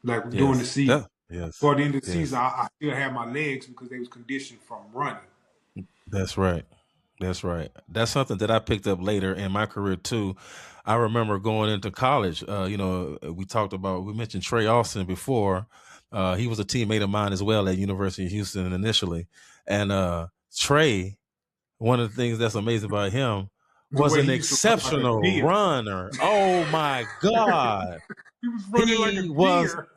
Like during the Yes. season. Yes. Toward the end of the season, Yes. I still had my legs because they was conditioned from running. That's right. That's right. That's something that I picked up later in my career too. I remember going into college. We mentioned Trey Austin before. He was a teammate of mine as well at University of Houston initially, and Trey. One of the things that's amazing about him The was way an he used to run like a exceptional deer. runner. Oh my God. He was running like a He was deer.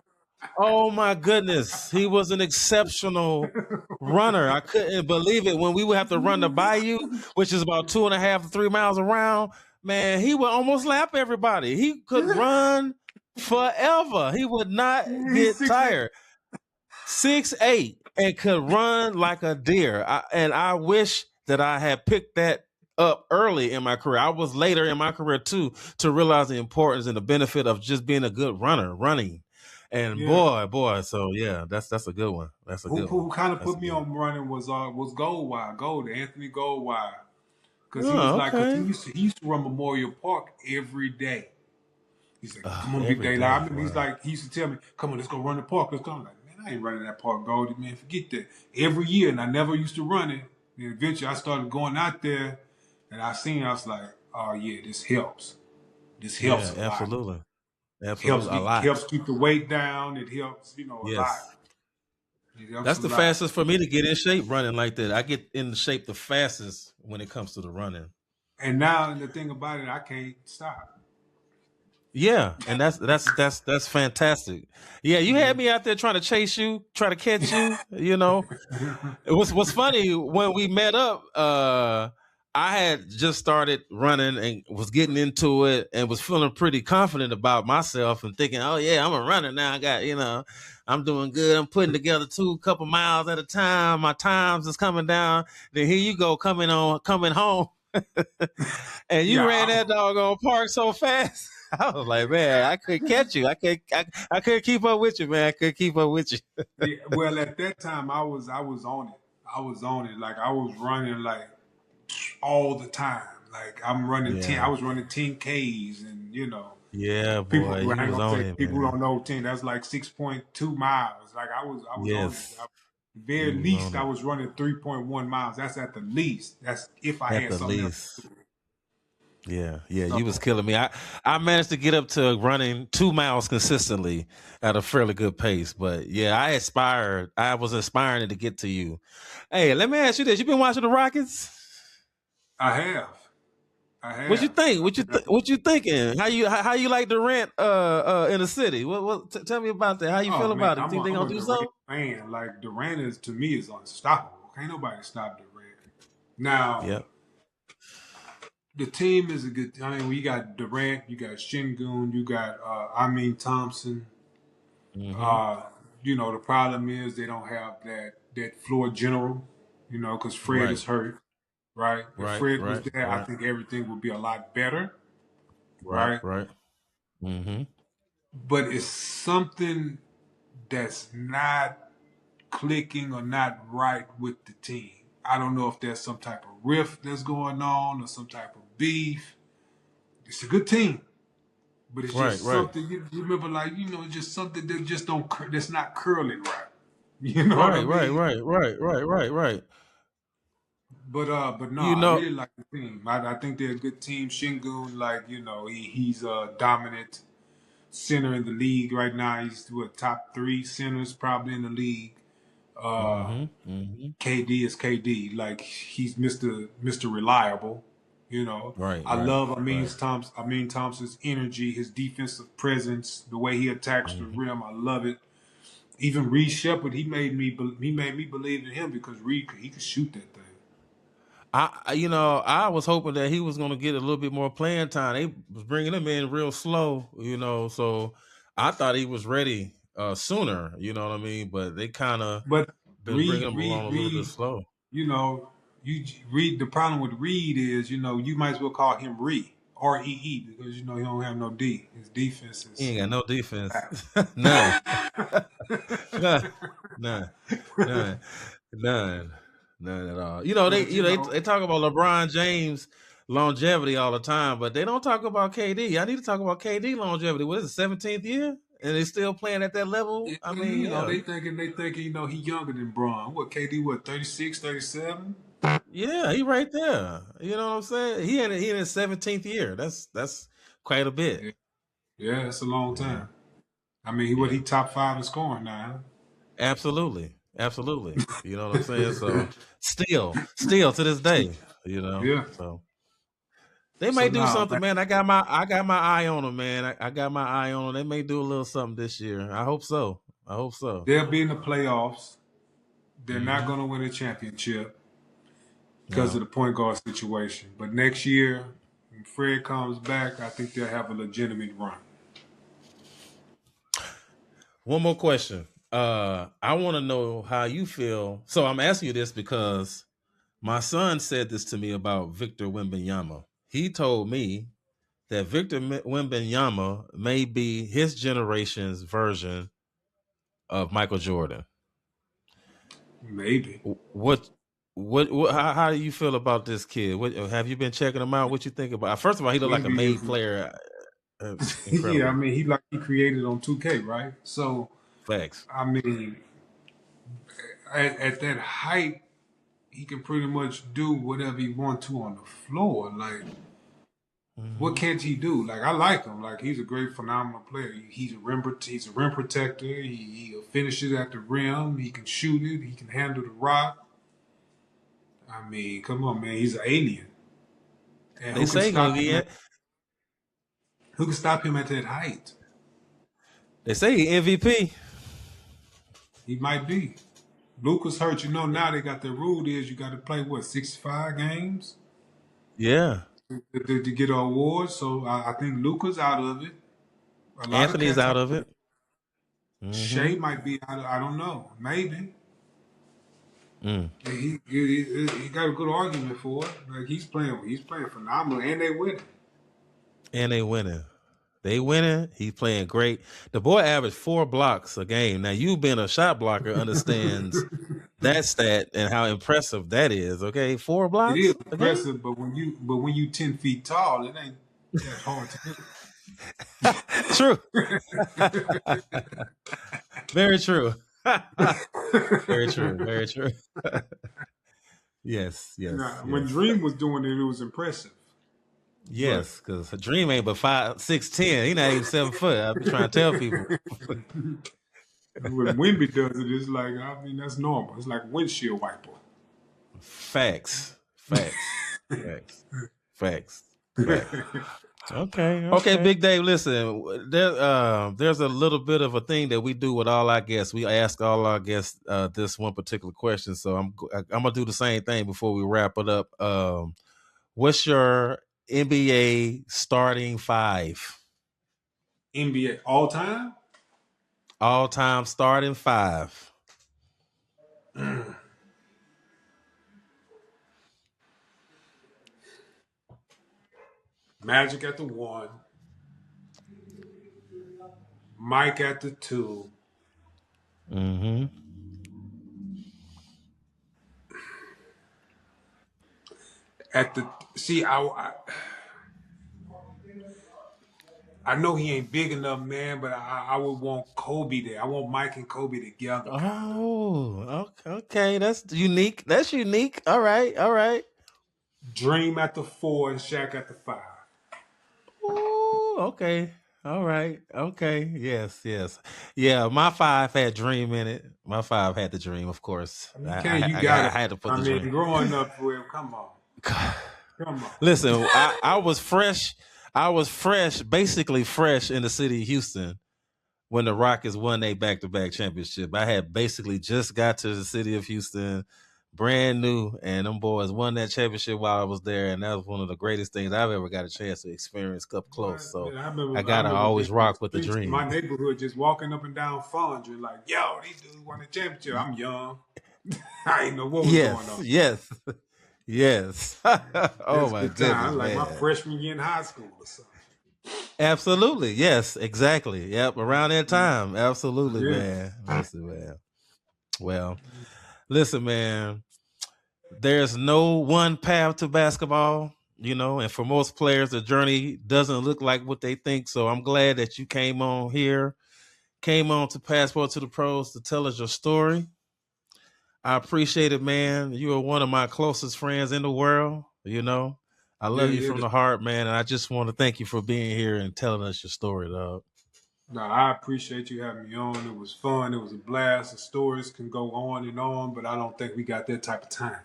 Oh my goodness. He was an exceptional runner. I couldn't believe it. When we would have to run the bayou, which is about 2.5 to 3 miles around, man, he would almost lap everybody. He could run forever. He would not He's get 6'8". tired. 6'8" and could run like a deer. And I wish that I had picked that up early in my career. I was later in my career too to realize the importance and the benefit of just being a good running. And Yeah. boy, so yeah, that's a good one. That's a Who good one. who kind of That's put a me good one. on running was Gold, Anthony Goldwire. Cause he was Oh, like, cause okay. he used to run Memorial Park every day. He's like, come on, big Every day. Like, I day. remember Wow. he used to tell me, come on, let's go run the park. Let's go. I'm like, man, I ain't running that park, Goldie, man. Forget that. Every year, and I never used to run it. And eventually I started going out there and I was like, oh yeah, this helps. This helps Yeah, a lot. absolutely. Helps Absolutely. A get lot. helps keep the weight down. It helps, a lot. Yes. It helps That's a the lot. fastest for me to get in shape running like that. I get in shape the fastest when it comes to the running. And now the thing about it, I can't stop. Yeah, and that's fantastic. Yeah, you had me out there trying to chase you, try to catch you. It was funny when we met up. I had just started running and was getting into it and was feeling pretty confident about myself and thinking, oh yeah, I'm a runner now. I got I'm doing good. I'm putting together two couple miles at a time. My times is coming down. Then here you go coming home. And you Yeah, ran that doggone park so fast. I was like, man, I could catch you. I couldn't keep up with you, man. I couldn't keep up with you. yeah. Well, at that time, I was on it. I was on it. Like I was running like all the time. Like I Yeah. was running 10Ks, and Yeah, people boy. who I You ain't was gonna on say it, people who man. don't know 10. That's like 6.2 miles. Like I was on it. Yes. Very You was least, on I it was running 3.1 miles. That's at the least. That's if I at had the something else least. to do. Yeah, So, you was killing me. I managed to get up to running 2 miles consistently at a fairly good pace. But yeah, I was aspiring to get to you. Hey, let me ask you this: you been watching the Rockets? I have. I What you have. think? I mean, What you thinking? How you like Durant in the city? Tell me about that. How you oh feel man, about it? You think they I'm gonna a do Durant something? fan. Like Durant is to me is unstoppable. Can't nobody stop Durant. Now Yep. the team is a good. I mean, we got Durant, you got Shingun, you got Amin Thompson. Mm-hmm. Uh, the problem is they don't have that floor general. Because Fred Right. is hurt. Right. If Right. Fred was Right. there, I Right. think everything would be a lot better. Right. Right. Right. Mm-hmm. But it's something that's not clicking or not right with the team. I don't know if there's some type of rift that's going on or some type of beef. It's a good team, but it's Right. just Right. something you remember, like it's just something that just don't that's not curling right. You know what I Right. Right. mean? Right. Right. Right. Right. Right. But no, You I know. really like the team. I think they're a good team. Shingun, like he's a dominant center in the league right now. He's what top three centers probably in the league. Uh, Mm-hmm. Mm-hmm. KD is KD. Like he's Mr. Reliable. Right. I Right. love Right. Amin Thompson's energy, his defensive presence, the way he attacks the Mm-hmm. rim. I love it. Even Reed Shepard, he made me believe in him because Reed he could shoot that thing. I was hoping that he was going to get a little bit more playing time. They was bringing him in real slow, so I thought he was ready sooner. You know what I mean? But they kind of But been bringing Reed, him along Reed, a little bit Reed, slow. you know, you Reed. The problem with Reed is, you might as well call him Ree, because he don't have no D. His defense He is ain't got no defense, bad. none, none, none, none, none, none at all. But They talk about LeBron James longevity all the time, but they don't talk about KD. I need to talk about KD longevity. What is it, 17th year, and they still playing at that level? I mean, yeah, they thinking, he younger than Braun. What KD? What 36, 37? yeah, he right there. You know what I'm saying? He in his 17th year. That's quite a bit. Yeah, yeah, that's a long Yeah, time. I mean, he yeah. top five in scoring now. Absolutely. Absolutely. You know what I'm saying? So still to this day, Yeah. so they So may do now, something, man. I got my eye on them, man. I got my eye on them. They may do a little something this year. I hope so. I hope so. they'll be in the playoffs. They're not Mm-hmm. going to win a championship because of No. the point guard situation. But next year, when Fred comes back, I think they'll have a legitimate run. One more question. I want to know how you feel. So I'm asking you this because my son said this to me about Victor Wembanyama. He told me that Victor Wembanyama may be his generation's version of Michael Jordan. Maybe. What, how do you feel about this kid? What have you been checking him out? What you think about? First of all, he looked like a NBA made from player. yeah, I Incredible mean he created on 2K, right? So facts. I mean, at that height, he can pretty much do whatever he wants to on the floor. Like, what Hmm. can't he do? Like, I like him. Like, he's a great, phenomenal player. He's a rim protector. He finishes at the rim. He can shoot it. He can handle the rock. I mean, come on, man. He's an alien. And They who can say he gonna stop him get. at that height? They say he MVP. He might be. Luca's hurt. Now they got the rule is you got to play, what, 65 games Yeah, to get an award. So I think Luca's out of it. A lot of Anthony's cats out out of of it. it. Hmm. Shea might be out. I don't know. Maybe. Mm. He got a good argument for it. Like he's playing phenomenal, and they win. And they winning. They winning. He's playing great. The boy averaged 4 blocks a game. Now you being a shot blocker understands that stat and how impressive that is. Okay, 4 It is blocks a game. impressive, but when you 10 feet tall, it ain't that hard to True. do. Very true. Very true. Very true. Yes, yes, Now, when yes. Dream was doing it, it was impressive. But Yes, because a dream ain't but 5'6'10". He not even 7 foot. I be trying to tell people. when Wimby does it, it's like, I mean, that's normal. It's like a windshield wiper. Facts. Facts. Facts. Facts. Facts. Okay, Big Dave. Listen, there's a little bit of a thing that we do with all our guests. We ask all our guests this one particular question. So I'm gonna do the same thing before we wrap it up. What's your NBA starting five? NBA all time? All time starting five. Magic at the 1. Mike at the 2. Mm-hmm. At the I know he ain't big enough, man, but I would want Kobe there. I want Mike and Kobe together, kind of. Oh, okay. That's unique. That's unique. All right. All right. Dream at the 4 and Shaq at the 5. Ooh, okay. All right. Okay. Yes. Yes. Yeah. My five had Dream in it. My five had the Dream, of course. You I got it. had to put I the mean, Dream. growing up, well, come on. Come on. Listen, I was fresh. I was fresh, basically fresh in the city of Houston when the Rockets won a back-to-back championship. I had basically just got to the city of Houston, brand new, and them boys won that championship while I was there, and that was one of the greatest things I've ever got a chance to experience up close. So Man, I I gotta remember always being in the rock with the streets in Dream. my neighborhood, just walking up and down Fondren, like, yo, these dudes won the championship. I'm young. I didn't know what was going on. Yes, yes. Oh That's my good time. goodness, Like man. my freshman year in high school or something. Absolutely, yes, exactly. Yep, around that time. Absolutely, Yeah. man. Listen, man. Well, listen, man. There's no one path to basketball, and for most players, the journey doesn't look like what they think. So I'm glad that you came on to Passport to the Pros to tell us your story. I appreciate it, man. You are one of my closest friends in the world. I love you from the heart, man. And I just want to thank you for being here and telling us your story, dog. No, I appreciate you having me on. It was fun. It was a blast. The stories can go on, but I don't think we got that type of time.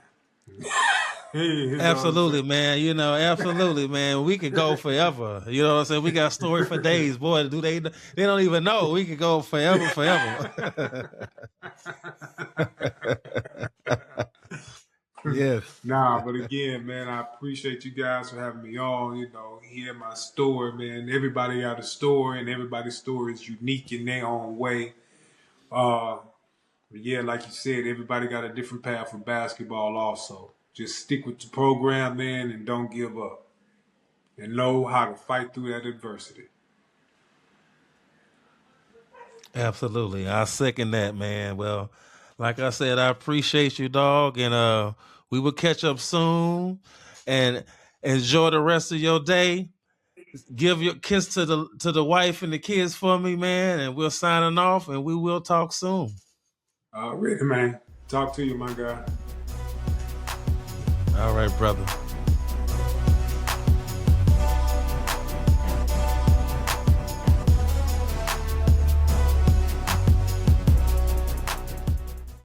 Absolutely, man. Absolutely, man. We could go forever. You know what I'm saying? We got story for days, boy. They don't even know. We could go forever. Yes. Nah, but again, man, I appreciate you guys for having me on. Hear my story, man. Everybody got a story, and everybody's story is unique in their own way. But yeah, like you said, everybody got a different path for basketball also. Just stick with the program, man, and don't give up. And know how to fight through that adversity. Absolutely. I second that, man. Well, like I said, I appreciate you, dog. And we will catch up soon. And enjoy the rest of your day. Give your kiss to the wife and the kids for me, man. And we're signing off, and we will talk soon. Really, man. Talk to you, my guy. All right, brother.